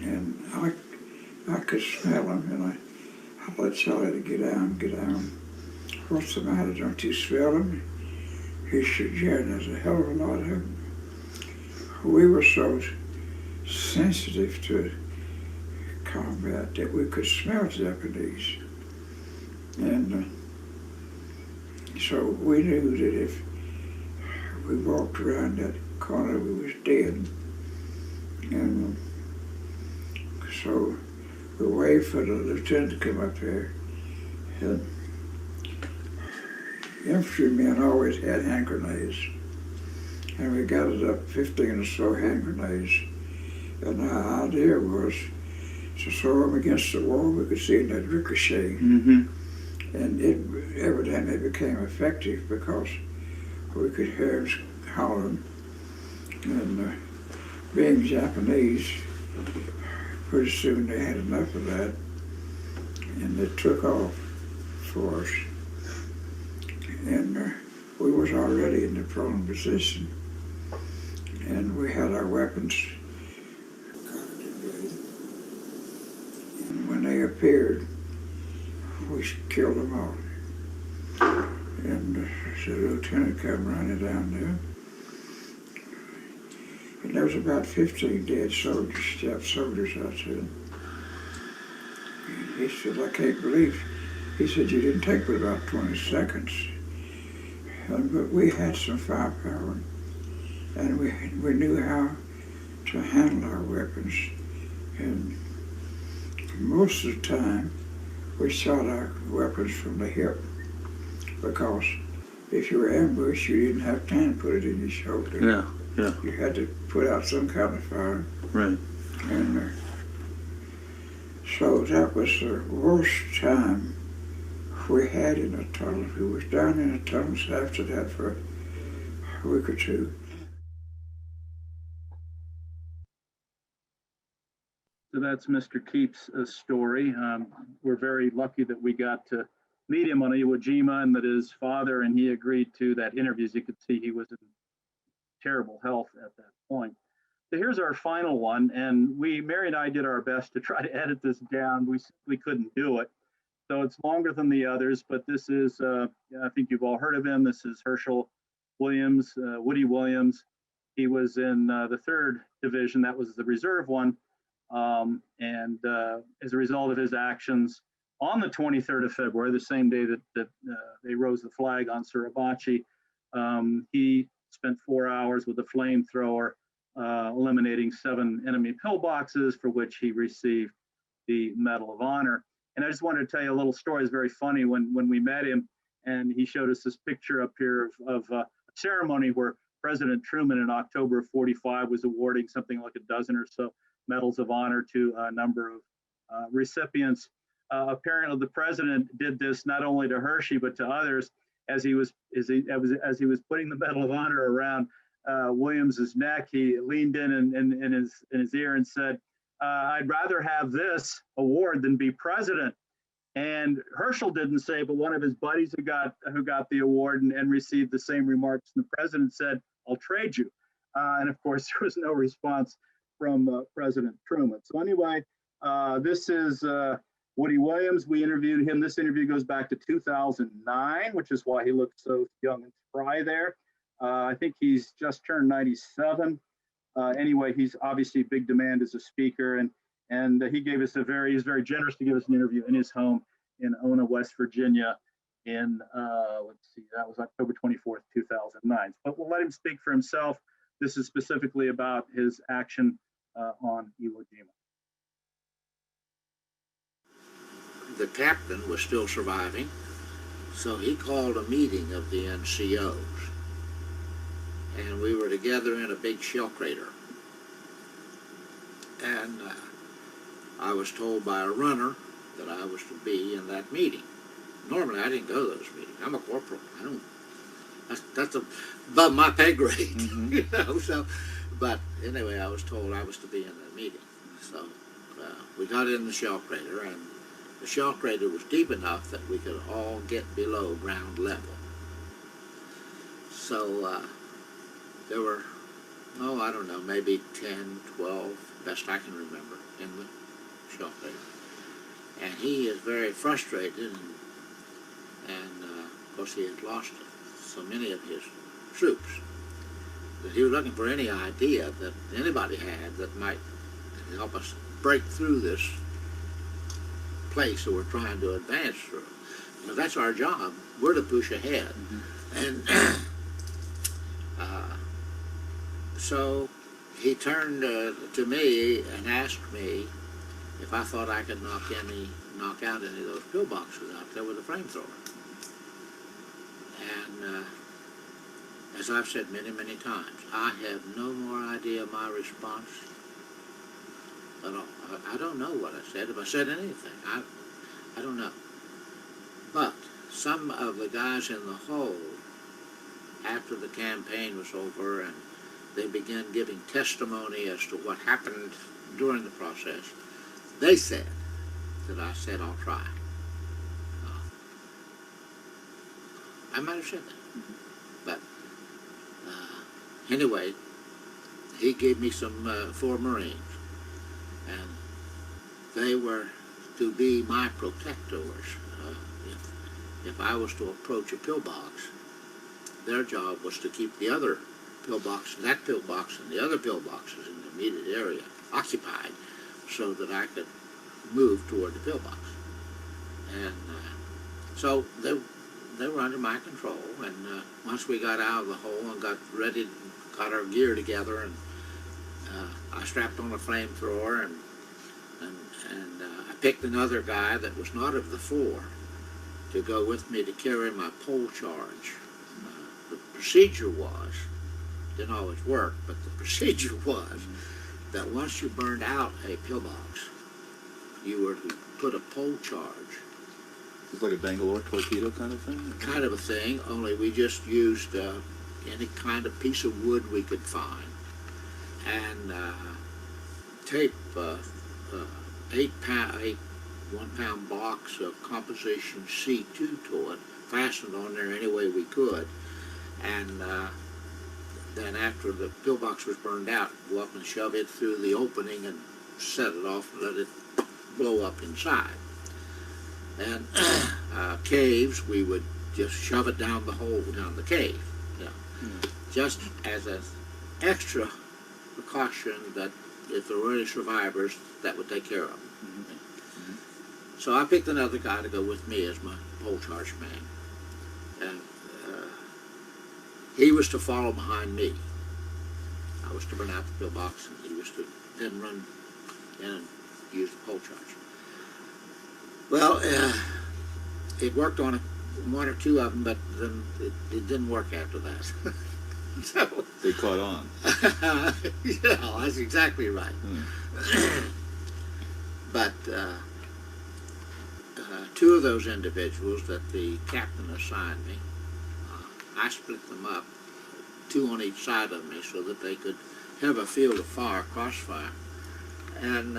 E: And I could smell them, and I let Charlie to get down. What's the matter, don't you smell them? He said, yeah, there's a hell of a lot of them. We were so sensitive to combat that we could smell Japanese. And so we knew that if we walked around that corner, we was dead. And so we waited for the lieutenant to come up there. And infantrymen always had hand grenades. And we gathered up 15 or so hand grenades. And our idea was to throw them against the wall. We could see that ricochet. And it evidently became effective because we could hear them hollering. And being Japanese, pretty soon they had enough of that, and they took off for us. And we was already in the prone position, and we had our weapons cocked and ready. And when they appeared, we killed them all. And the lieutenant came running down there. And there was about 15 dead soldiers out there. And he said, I can't believe He said, you didn't take but about 20 seconds. But we had some firepower, and we knew how to handle our weapons. And most of the time, we shot our weapons from the hip, because if you were ambushed, you didn't have time to put it in your shoulder.
B: Yeah.
E: You had to put out some kind of fire.
B: Right.
E: And so that was the worst time we had in the tunnel. We was down in the tunnels after that for a week or two.
A: So that's Mr. Keep's story. We're very lucky that we got to meet him on Iwo Jima, and that his father and he agreed to that interview. As you could see, he was in terrible health at that point. So here's our final one, and Mary and I did our best to try to edit this down. We simply couldn't do it. So it's longer than the others, but this is, I think you've all heard of him. This is Hershel Williams, Woody Williams. He was in the 3rd Division. That was the reserve one. And as a result of his actions on the 23rd of February, the same day that they rose the flag on Suribachi, he spent 4 hours with a flamethrower, eliminating 7 enemy pillboxes, for which he received the Medal of Honor. And I just wanted to tell you a little story. It's very funny when we met him, and he showed us this picture up here of a ceremony where President Truman in October of '45 was awarding something like a dozen or so medals of honor to a number of recipients. Apparently, the president did this not only to Hershey but to others. As he was putting the Medal of Honor around Williams's neck, he leaned in his ear and said, "I'd rather have this award than be president." And Hershel didn't say, but one of his buddies who got the award and received the same remarks from the president said, "I'll trade you." And of course, there was no response from President Truman. So anyway, this is Woody Williams. We interviewed him. This interview goes back to 2009, which is why he looked so young and spry there. I think he's just turned 97. Anyway, he's obviously big demand as a speaker, and he's very generous to give us an interview in his home in Ona, West Virginia in, let's see, that was October 24th, 2009. But we'll let him speak for himself. This is specifically about his action on Iwo Jima.
F: The captain was still surviving, so he called a meeting of the NCOs. And we were together in a big shell crater. And I was told by a runner that I was to be in that meeting. Normally, I didn't go to those meetings. I'm a corporal. That's above my pay grade, you know. So, but anyway, I was told I was to be in that meeting. So we got in the shell crater, and the shell crater was deep enough that we could all get below ground level. So there were, I don't know, maybe 10, 12, best I can remember, in the shell crater. And he is very frustrated, and of course he had lost so many of his troops that he was looking for any idea that anybody had that might help us break through this place that we're trying to advance through. Because that's our job. We're to push ahead. And so he turned to me and asked me if I thought I could knock out any of those pillboxes out there with a flamethrower. And as I've said many, many times, I have no more idea of my response at all. I don't know what I said, if I said anything. I don't know. But some of the guys in the hole, after the campaign was over and they began giving testimony as to what happened during the process, they said that I said, "I'll try." I might have said that. But anyway, he gave me some 4 Marines, and they were to be my protectors. If I was to approach a pillbox, their job was to keep the other pillbox, that pillbox and the other pillboxes in the immediate area occupied so that I could move toward the pillbox. And So they were under my control, and once we got out of the hole and got ready, got our gear together, and I strapped on a flamethrower, and I picked another guy that was not of the four to go with me to carry my pole charge. The procedure was, didn't always work, but the procedure was that once you burned out a pillbox, you were to put a pole charge.
G: It's like a Bangalore torpedo kind of thing?
F: Kind of a thing, only we just used any kind of piece of wood we could find, and tape 8 1-pound blocks of composition C2 to it, fastened on there any way we could, and then after the pillbox was burned out, go up and shove it through the opening and set it off and let it blow up inside. And caves, we would just shove it down the hole down the cave, just as an extra precaution that if there were any survivors, that would take care of them. So I picked another guy to go with me as my pole charge man, and he was to follow behind me. I was to burn out the pillbox, and he was to then run in and use the pole charge. Well, it worked on one or two of them, but then it didn't work after that. So
G: They caught on.
F: yeah, that's exactly right. But two of those individuals that the captain assigned me, I split them up, 2 on each side of me, so that they could have a field of fire, crossfire. And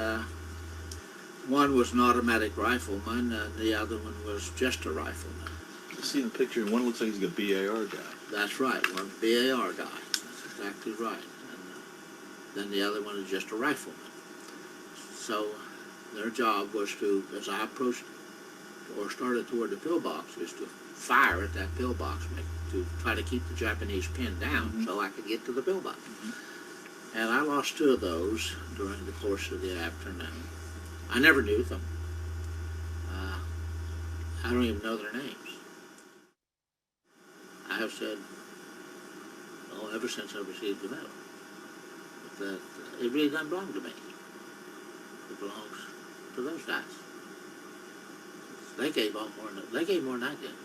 F: one was an automatic rifleman, and the other one was just a rifleman.
G: I see in the picture, one looks like he's a BAR guy.
F: That's right, one BAR guy. That's exactly right. And then the other one is just a rifleman. So their job was to, as I approached or started toward the pillbox, is to fire at that pillbox to try to keep the Japanese pinned down so I could get to the pillbox. And I lost 2 of those during the course of the afternoon. I never knew them. I don't even know their names. I have said, ever since I received the medal, that it really doesn't belong to me. It belongs to those guys. They gave more than I did.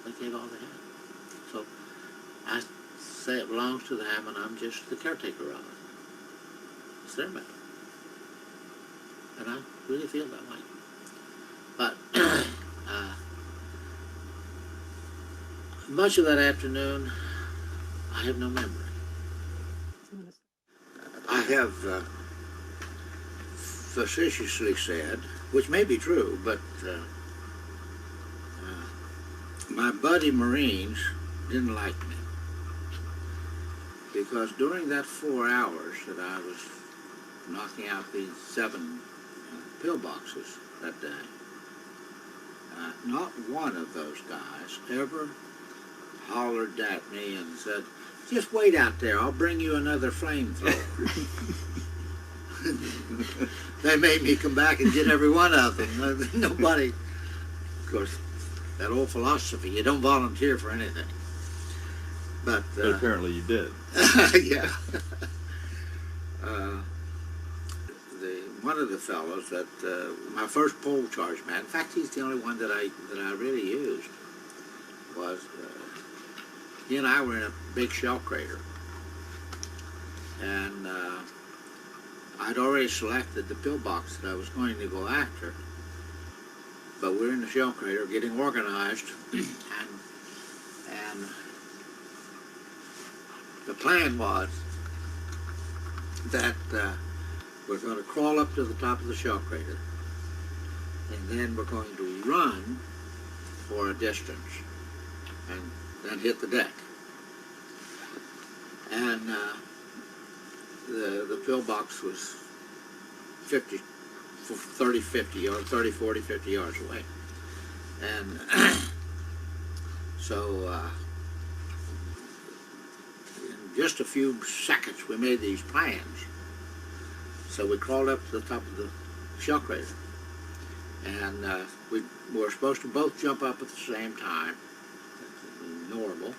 F: They gave all they had. So I say it belongs to them, and I'm just the caretaker of it. It's their medal. And I really feel that way. But much of that afternoon, I have no memory. I have facetiously said, which may be true, but my buddy Marines didn't like me. Because during that 4 hours that I was knocking out these 7 pillboxes that day, not one of those guys ever hollered at me and said, "Just wait out there, I'll bring you another flamethrower." They made me come back and get every one of them. Nobody, of course, that old philosophy, you don't volunteer for anything. But
G: apparently you did.
F: yeah. One of the fellows that my first pole charge man, in fact, he's the only one that I really used, was he and I were in a big shell crater, and I'd already selected the pillbox that I was going to go after, but we're in the shell crater getting organized, and the plan was that we're going to crawl up to the top of the shell crater, and then we're going to run for a distance, and then hit the deck. And the pillbox was 30, 40, 50 yards away. And so in just a few seconds we made these plans. So we crawled up to the top of the shell crater. And we were supposed to both jump up at the same time, normal,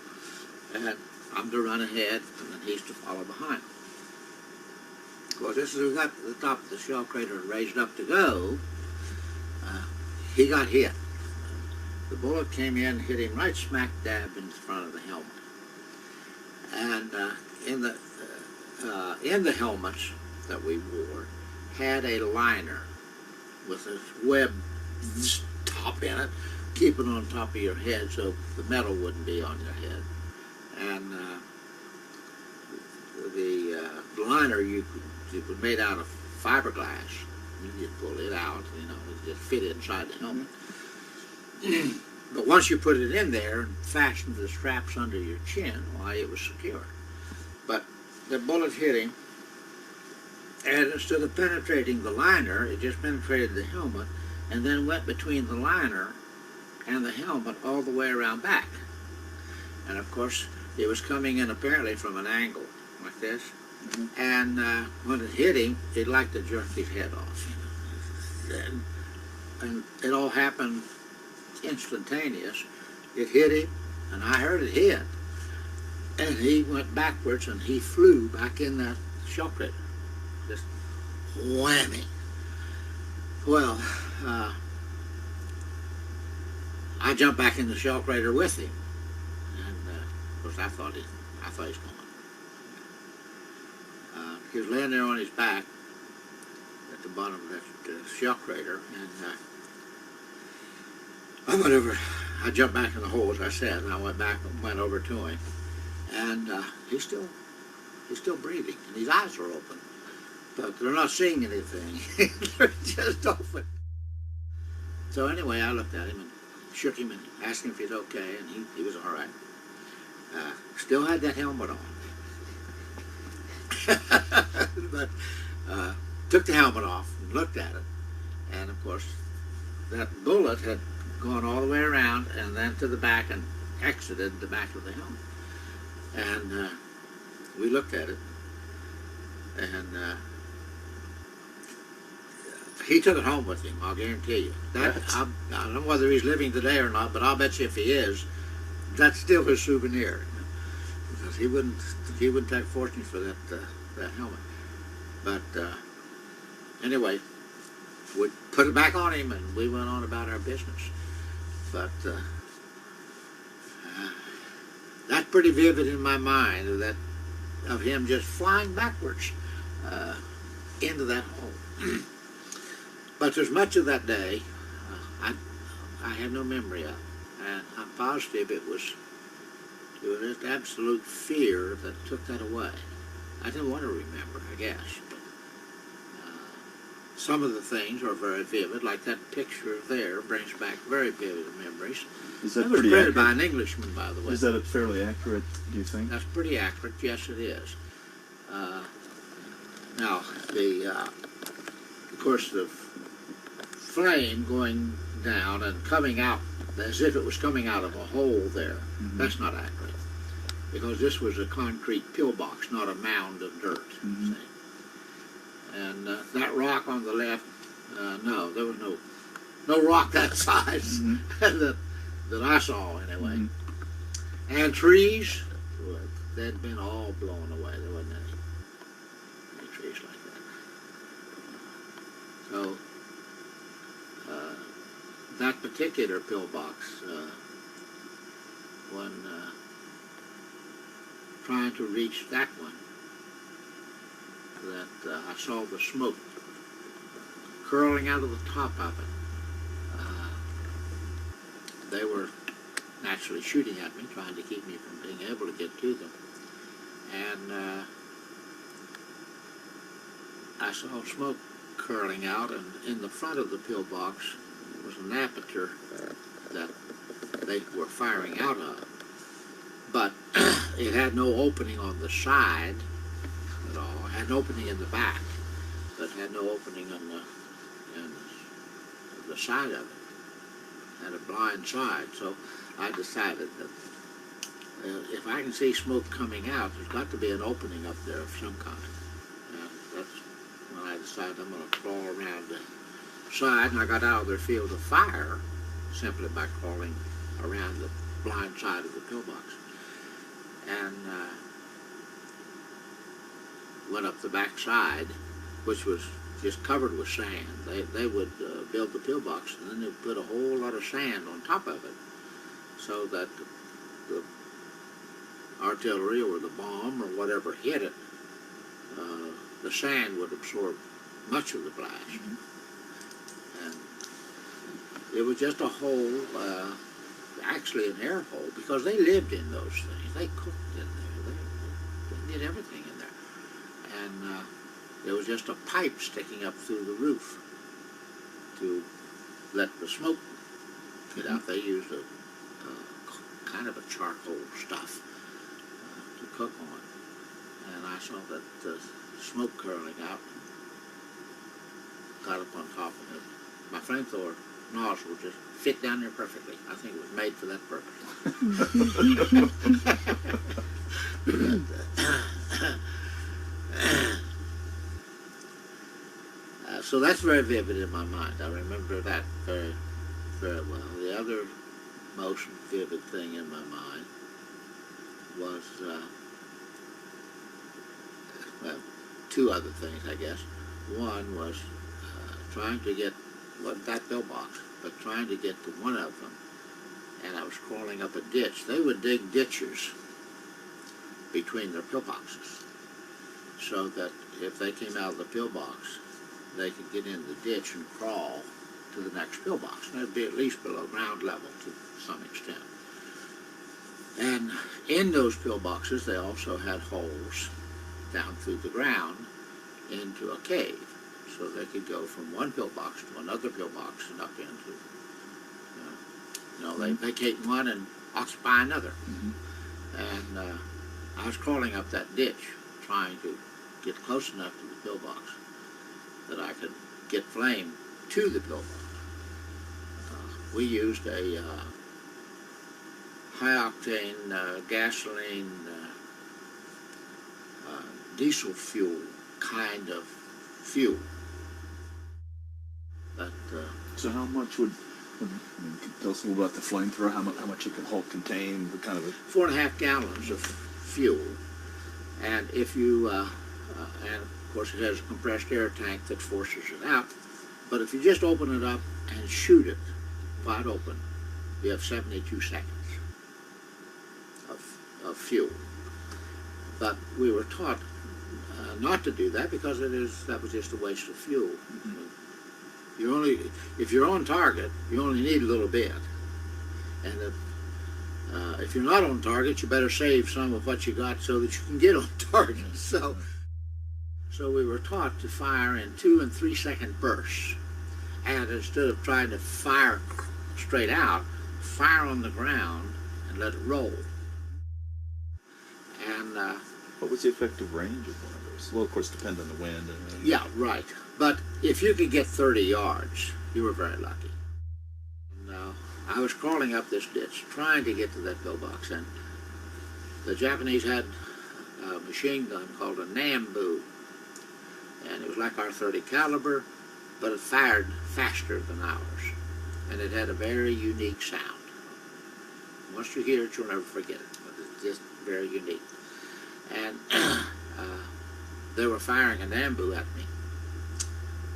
F: and I'm to run ahead, and then he's to follow behind. Well, just as we got to the top of the shell crater and raised up to go, he got hit. The bullet came in, hit him right smack dab in front of the helmet. And in the helmets that we wore had a liner with a web top in it, keep it on top of your head so the metal wouldn't be on your head. And the liner it was made out of fiberglass. You just pull it out, it just fit inside the helmet. But once you put it in there and fastened the straps under your chin, why, it was secure. But the bullet hit him, and instead of penetrating the liner, it just penetrated the helmet and then went between the liner and the helmet all the way around back. And of course, it was coming in apparently from an angle like this. And when it hit him, it like to jerk his head off. And it all happened instantaneous. It hit him, and I heard it hit. And he went backwards, and he flew back in that shell crater. Just whammy. Well, I jumped back in the shell crater with him. And of course, I thought he's gone. He was laying there on his back at the bottom of that shell crater, and I went over. I jumped back in the hole, as I said, and I went back and went over to him, and he's still breathing, and his eyes are open, but they're not seeing anything. They're just open. So anyway, I looked at him and shook him and asked him if he's okay, and he was all right. Still had that helmet on. But took the helmet off and looked at it, and of course that bullet had gone all the way around and then to the back and exited the back of the helmet. And we looked at it, and he took it home with him, I'll guarantee you. I don't know whether he's living today or not, but I'll bet you if he is, that's still his souvenir. Because he wouldn't take fortune for that helmet. But anyway, we put it back on him, and we went on about our business. But that's pretty vivid in my mind of him just flying backwards into that hole. But there's much of that day I have no memory of, and I'm positive it was just absolute fear that took that away. I didn't want to remember, I guess, but some of the things are very vivid, like that picture there brings back very vivid memories.
G: Is that
F: It was
G: pretty
F: printed
G: accurate?
F: by an Englishman, by the way.
G: Is that fairly accurate, do you think?
F: That's pretty accurate, yes it is. Now, of course, the flame going down and coming out as if it was coming out of a hole there, that's not accurate. Because this was a concrete pillbox, not a mound of dirt. See? And that rock on the left, no, there was no rock that size that I saw anyway. And trees, well, they'd been all blown away. There wasn't any trees like that. So that particular pillbox, when trying to reach that one, that I saw the smoke curling out of the top of it. They were naturally shooting at me, trying to keep me from being able to get to them. And I saw smoke curling out, and in the front of the pillbox was an aperture that they were firing out of. But it had no opening on the side at all. It had an opening in the back, but it had no opening on the side of it. It had a blind side, so I decided that if I can see smoke coming out, there's got to be an opening up there of some kind. And that's when I decided I'm going to crawl around the side, and I got out of their field of fire simply by crawling around the blind side of the pillbox. And went up the back side, which was just covered with sand. They would build the pillbox, and then they'd put a whole lot of sand on top of it, so that the artillery or the bomb or whatever hit it, the sand would absorb much of the blast. And it was just a hole, actually an air hole, because they lived in those things. They cooked in there. They did everything in there. And there was just a pipe sticking up through the roof to let the smoke get out. They used a kind of a charcoal stuff to cook on. And I saw that smoke curling out, got up on top of it. My flamethrower nozzle just fit down there perfectly. I think it was made for that purpose. So that's very vivid in my mind. I remember that very, very well. The other most vivid thing in my mind was, well, two other things, I guess. One was trying to get, wasn't that pillbox, but trying to get to one of them, and I was crawling up a ditch. They would dig ditches between their pillboxes, so that if they came out of the pillbox, they could get in the ditch and crawl to the next pillbox. And it'd be at least below ground level to some extent. And in those pillboxes, they also had holes down through the ground into a cave, so they could go from one pillbox to another pillbox and up into, they vacate one and occupy another. And I was crawling up that ditch, trying to get close enough to the pillbox that I could get flame to the pillbox. We used a high-octane gasoline diesel fuel kind of fuel. But,
G: So how much would tell us a little about the flamethrower, how much it could hold, contain, what kind of a...
F: 4.5 gallons of fuel. And if you, and of course it has a compressed air tank that forces it out, but if you just open it up and shoot it wide open, you have 72 seconds of fuel. But we were taught not to do that because that was just a waste of fuel. If you're on target, you only need a little bit. And if you're not on target, you better save some of what you got so that you can get on target. So we were taught to fire in 2 and 3 second bursts. And instead of trying to fire straight out, fire on the ground and let it roll. And
G: What was the effective range of one of those? Well, of course, depend on the wind.
F: yeah, right. But if you could get 30 yards, you were very lucky. And, I was crawling up this ditch, trying to get to that pillbox, and the Japanese had a machine gun called a Nambu, and it was like our .30 caliber, but it fired faster than ours, and it had a very unique sound. Once you hear it, you'll never forget it, but it's just very unique. And they were firing a Nambu at me,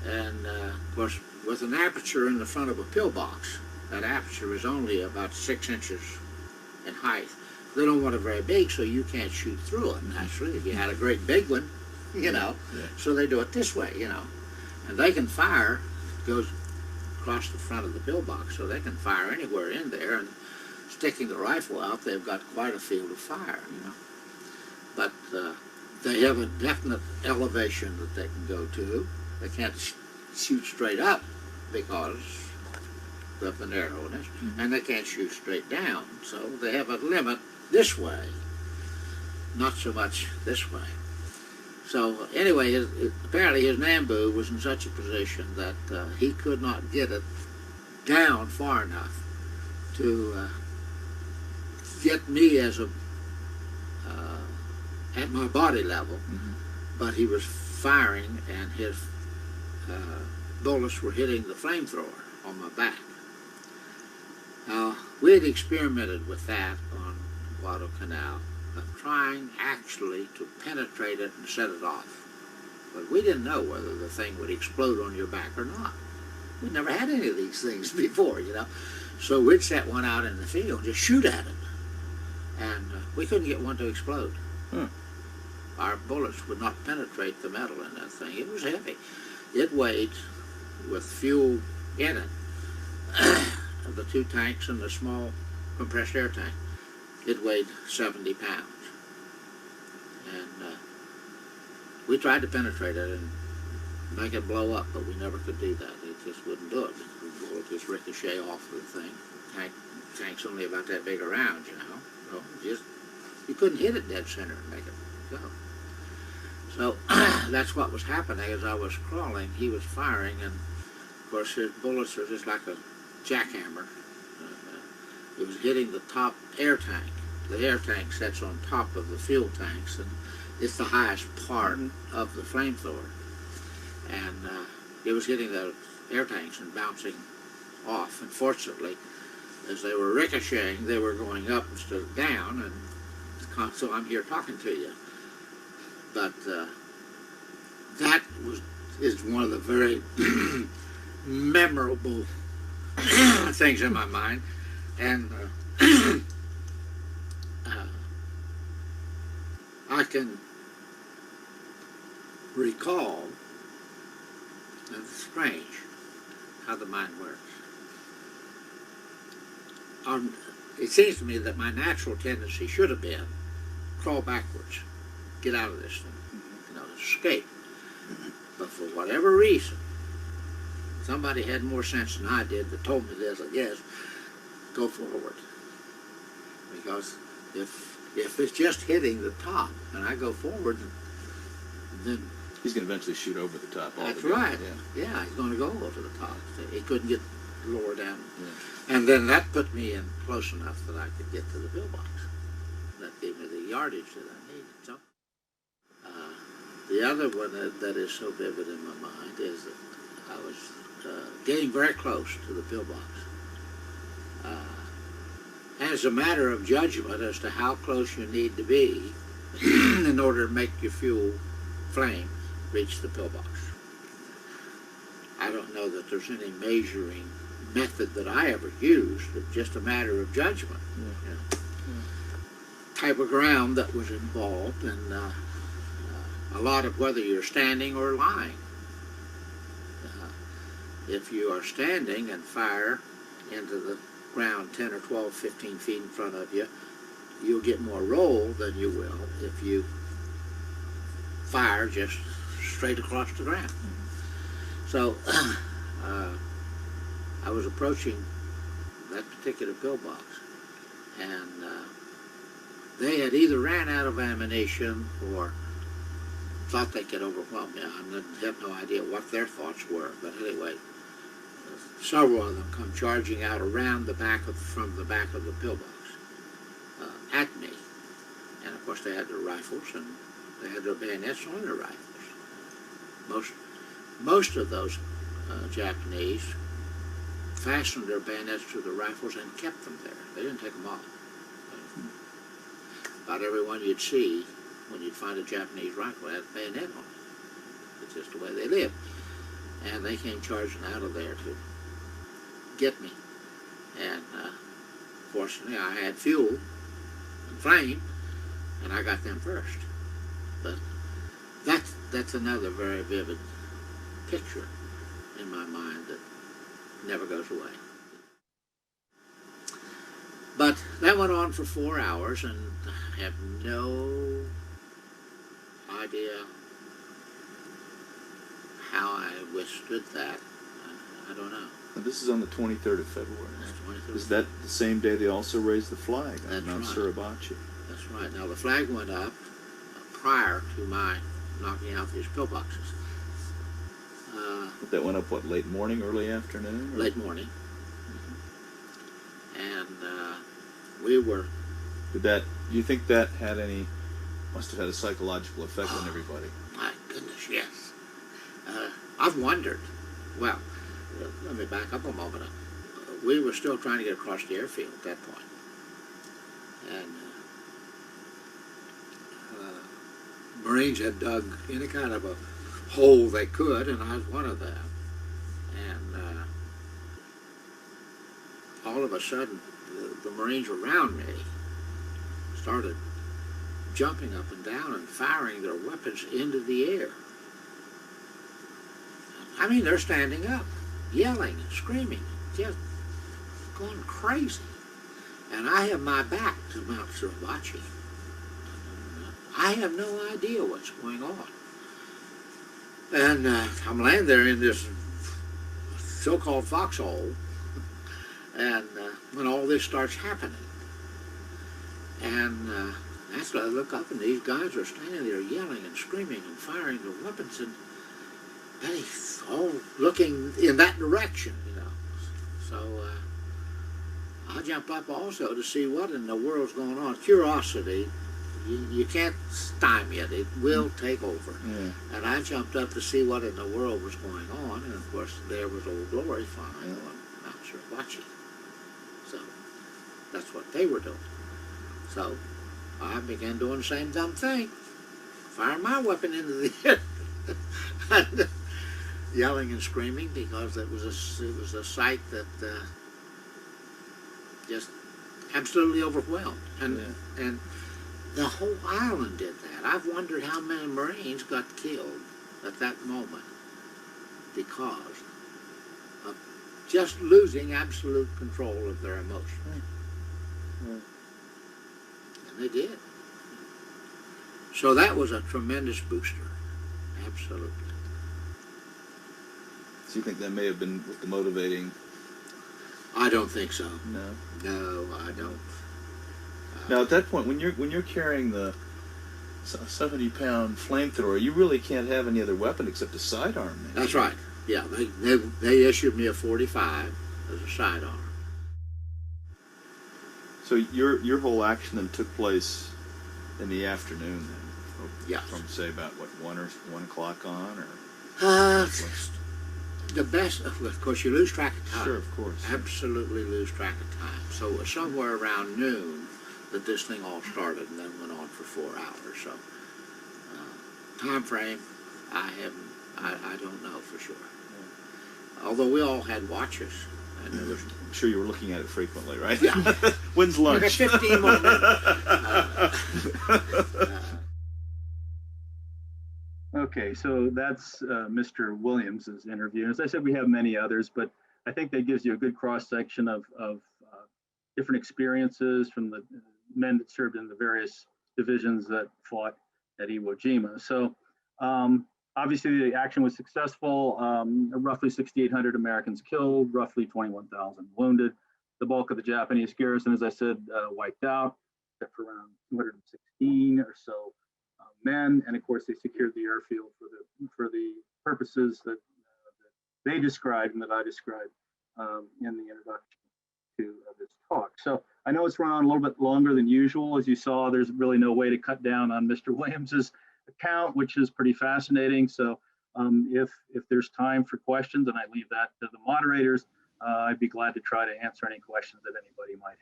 F: and of course, with an aperture in the front of a pillbox, that aperture is only about 6 inches in height. They don't want it very big, so you can't shoot through it, naturally. If you had a great big one, so they do it this way, And they can fire, it goes across the front of the pillbox, so they can fire anywhere in there, and sticking the rifle out, they've got quite a field of fire, But they have a definite elevation that they can go to. They can't shoot straight up because of the narrowness, and they can't shoot straight down. So they have a limit this way, not so much this way. So anyway, apparently his Nambu was in such a position that he could not get it down far enough to get me as a at my body level, but he was firing, and his bullets were hitting the flamethrower on my back. Now, we had experimented with that on Guadalcanal, of trying actually to penetrate it and set it off. But we didn't know whether the thing would explode on your back or not. We'd never had any of these things before, you know. So we'd set one out in the field, just shoot at it. And we couldn't get one to explode. Our bullets would not penetrate the metal in that thing. It was heavy. It weighed, with fuel in it, the 2 tanks and the small compressed air tank, it weighed 70 pounds. And we tried to penetrate it and make it blow up, but we never could do that. It just wouldn't do it. The bullet just ricochet off of the thing. Tank's only about that big around, you know. So you couldn't hit it dead center and make it go. So that's what was happening. As I was crawling, he was firing, and of course his bullets are just like a jackhammer. It was hitting the top air tank. The air tank sits on top of the fuel tanks, and it's the highest part of the flamethrower. And it was hitting the air tanks and bouncing off. And fortunately, as they were ricocheting, they were going up instead of down, and so I'm here talking to you. But that is one of the very memorable things in my mind. And I can recall, and it's strange how the mind works. It seems to me that my natural tendency should have been crawl backwards, get out of this thing, you know, escape. But for whatever reason, somebody had more sense than I did that told me this, I guess, go forward. Because if it's just hitting the top and I go forward, then
G: He's going to eventually shoot over the top.
F: that's
G: altogether.
F: right. Yeah, he's going to go over the top. He couldn't get lower down. Yeah. And then that put me in close enough that I could get to the pillbox. That gave me the yardage that I needed. So, the other one that is so vivid in my mind is that I was getting very close to the pillbox. As a matter of judgment as to how close you need to be in order to make your fuel flame reach the pillbox. I don't know that there's any measuring method that I ever used. It's just a matter of judgment. You know, type of ground that was involved, and a lot of whether you're standing or lying. If you are standing and fire into the ground 10 or 12, 15 feet in front of you, you'll get more roll than you will if you fire just straight across the ground. So I was approaching that particular pillbox, and they had either ran out of ammunition or thought they could overwhelm me. I have no idea what their thoughts were, but anyway, several of them come charging out around the back from the back of the pillbox at me, and of course they had their rifles and they had their bayonets on their rifles. Most of those Japanese fastened their bayonets to the rifles and kept them there. They didn't take them off. About everyone you'd see when you'd find a Japanese rifle had a bayonet on it. It's just the way they live. And they came charging out of there to get me. And fortunately I had fuel and flame, and I got them first. But that's another very vivid picture in my mind that never goes away. But that went on for 4 hours, and I have no idea how I withstood that. I don't know.
G: Now, this is on the 23rd of February.
F: That's 23rd.
G: Is that the same day they also raised the flag on
F: That's
G: Mount
F: right.
G: Suribachi?
F: That's right. Now the flag went up prior to my knocking out these pillboxes.
G: But that went up, what, late morning, early afternoon? Or?
F: Late morning. And we were...
G: Do you think that had must have had a psychological effect on everybody?
F: My goodness, yes. I've wondered well, let me back up a moment. We were still trying to get across the airfield at that point. And Marines had dug any kind of a hole they could, and I was one of them. And all of a sudden, the Marines around me started jumping up and down and firing their weapons into the air. I mean, they're standing up, yelling and screaming, just going crazy. And I have my back to Mount Suribachi. I have no idea what's going on. And I'm laying there in this so-called foxhole, and when all this starts happening. And that's when I look up, and these guys are standing there yelling and screaming and firing their weapons, and they all looking in that direction, you know. So I jump up also to see what in the world's going on. Curiosity, you can't stymie it. It will take over. Yeah. And I jumped up to see what in the world was going on, and of course there was Old Glory flying on Mount Suribachi. So that's what they were doing. So I began doing the same dumb thing, firing my weapon into the air, and yelling and screaming because it was a sight that just absolutely overwhelmed, and the whole island did that. I've wondered how many Marines got killed at that moment because of just losing absolute control of their emotions. And they did. So that was a tremendous booster. Absolutely.
G: So you think that may have been with the motivating?
F: I don't think so.
G: No.
F: No, I don't.
G: Now at that point, when you're carrying the 70-pound flamethrower, you really can't have any other weapon except a sidearm. Man.
F: That's right. Yeah, they issued me a 45 as a sidearm.
G: So your whole action then took place in the afternoon, then?
F: Yeah.
G: From say about what 1 o'clock on, or?
F: The best, of course, you lose track of time.
G: Sure, of course.
F: Absolutely lose track of time. So it was somewhere around noon that this thing all started, and then went on for 4 hours. So time frame, I don't know for sure. Yeah. Although we all had watches, and there was.
G: I'm sure you were looking at it frequently, right?
F: Yeah.
G: When's lunch?
F: 15 more minutes.
A: Okay, so that's Mr. Williams' interview. As I said, we have many others, but I think that gives you a good cross-section of different experiences from the men that served in the various divisions that fought at Iwo Jima. So obviously the action was successful, roughly 6,800 Americans killed, roughly 21,000 wounded. The bulk of the Japanese garrison, as I said, wiped out, except for around 216 or so men, and of course they secured the airfield for the purposes that they described and that I described in the introduction to this talk. So I know it's run on a little bit longer than usual. As you saw, there's really no way to cut down on Mr. Williams's account, which is pretty fascinating. So if there's time for questions, and I leave that to the moderators, I'd be glad to try to answer any questions that anybody might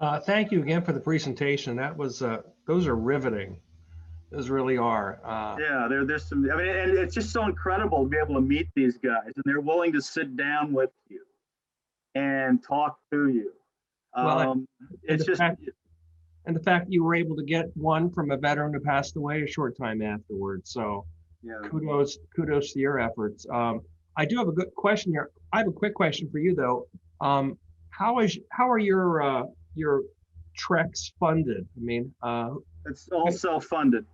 A: have.
H: Thank you again for the presentation. That was those are riveting. Those really are.
A: Yeah, there's some. I mean, and it's just so incredible to be able to meet these guys, and they're willing to sit down with you and talk to you. It's just.
H: And the fact you were able to get one from a veteran who passed away a short time afterwards. So, yeah. Kudos to your efforts. I do have a good question here. I have a quick question for you though. How are your treks funded? I mean,
A: it's all self-funded.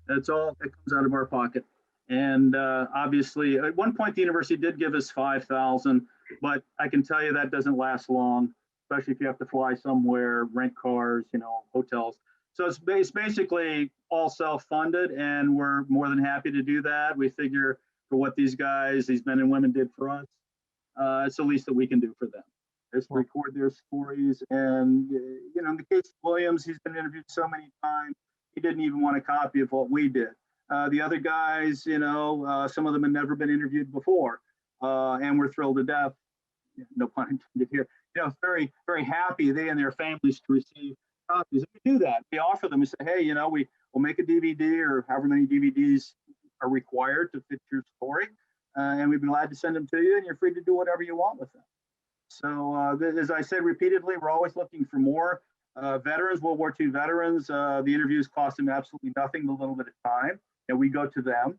A: It comes out of our pocket. And obviously, at one point, the university did give us $5,000, but I can tell you that doesn't last long, especially if you have to fly somewhere, rent cars, hotels. So it's basically all self-funded, and we're more than happy to do that. We figure for what these men and women did for us, it's the least that we can do for them. Is record their stories. And, in the case of Williams, he's been interviewed so many times, he didn't even want a copy of what we did. The other guys, some of them had never been interviewed before. and we're thrilled to death, no pun intended here, very, very happy, they and their families, to receive copies. We do that. We offer them, we say, hey, we'll make a DVD or however many DVDs are required to fit your story, and we'd be glad to send them to you, and you're free to do whatever you want with them. So as I said repeatedly, we're always looking for more veterans, World War II veterans. The interviews cost them absolutely nothing, a little bit of time, and we go to them.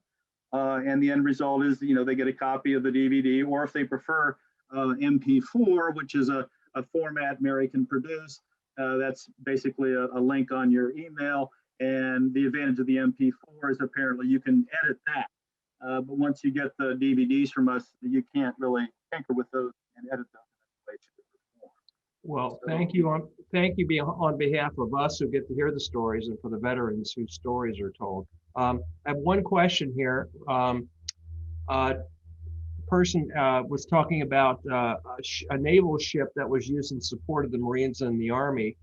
A: And the end result is, they get a copy of the DVD, or if they prefer MP4, which is a format Mary can produce, that's basically a link on your email. And the advantage of the MP4 is apparently you can edit that. But once you get the DVDs from us, you can't really tinker with those and edit them.
H: Well, thank you on behalf of us who get to hear the stories, and for the veterans whose stories are told. I have one question here. Person was talking about a naval ship that was used in support of the Marines and the Army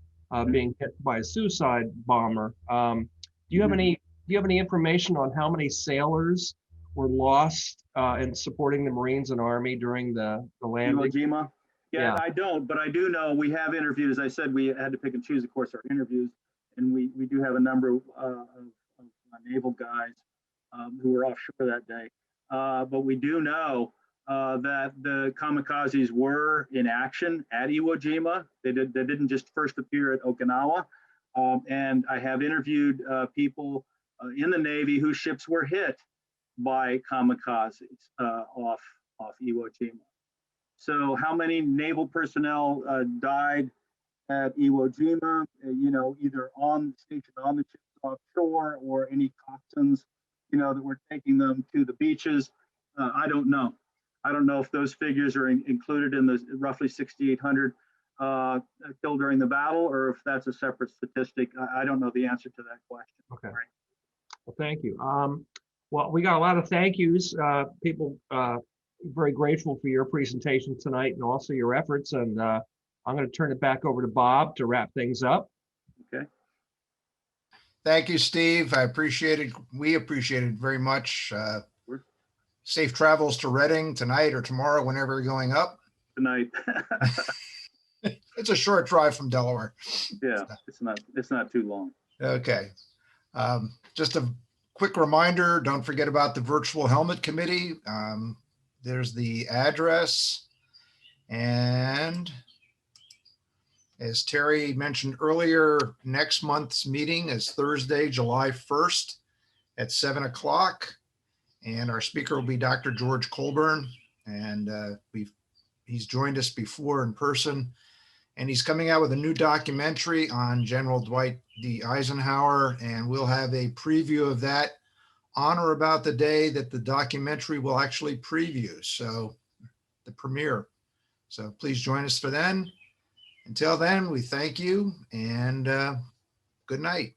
H: being hit by a suicide bomber. Do you have any information on how many sailors were lost in supporting the Marines and Army during the landing?
A: Iwo Jima? Yeah, I don't, but I do know we have interviewed. As I said, we had to pick and choose, of course, our interviews, and we do have a number of naval guys who were offshore that day. But we do know that the kamikazes were in action at Iwo Jima. They didn't just first appear at Okinawa. And I have interviewed people in the Navy whose ships were hit by kamikazes off Iwo Jima. So how many naval personnel died at Iwo Jima, either stationed on the ships offshore, or any coxswains, that were taking them to the beaches? I don't know. I don't know if those figures are included in the roughly 6,800 killed during the battle, or if that's a separate statistic. I don't know the answer to that question.
H: Okay. Right. Well, thank you. Well, we got a lot of thank yous. People very grateful for your presentation tonight and also your efforts. And I'm going to turn it back over to Bob to wrap things up.
A: Okay.
I: Thank you, Steve. I appreciate it. We appreciate it very much. Safe travels to Reading tonight or tomorrow, whenever you're going up.
A: Tonight.
I: It's a short drive from Delaware.
A: Yeah, it's not too long.
I: Okay. Just a quick reminder, don't forget about the virtual helmet committee. There's the address, and as Terry mentioned earlier, next month's meeting is Thursday, July 1st at 7 o'clock. And our speaker will be Dr. George Colburn. And he's joined us before in person. And he's coming out with a new documentary on General Dwight D. Eisenhower. And we'll have a preview of that on or about the day that the documentary will actually preview. So the premiere. So please join us for then. Until then, we thank you and good night.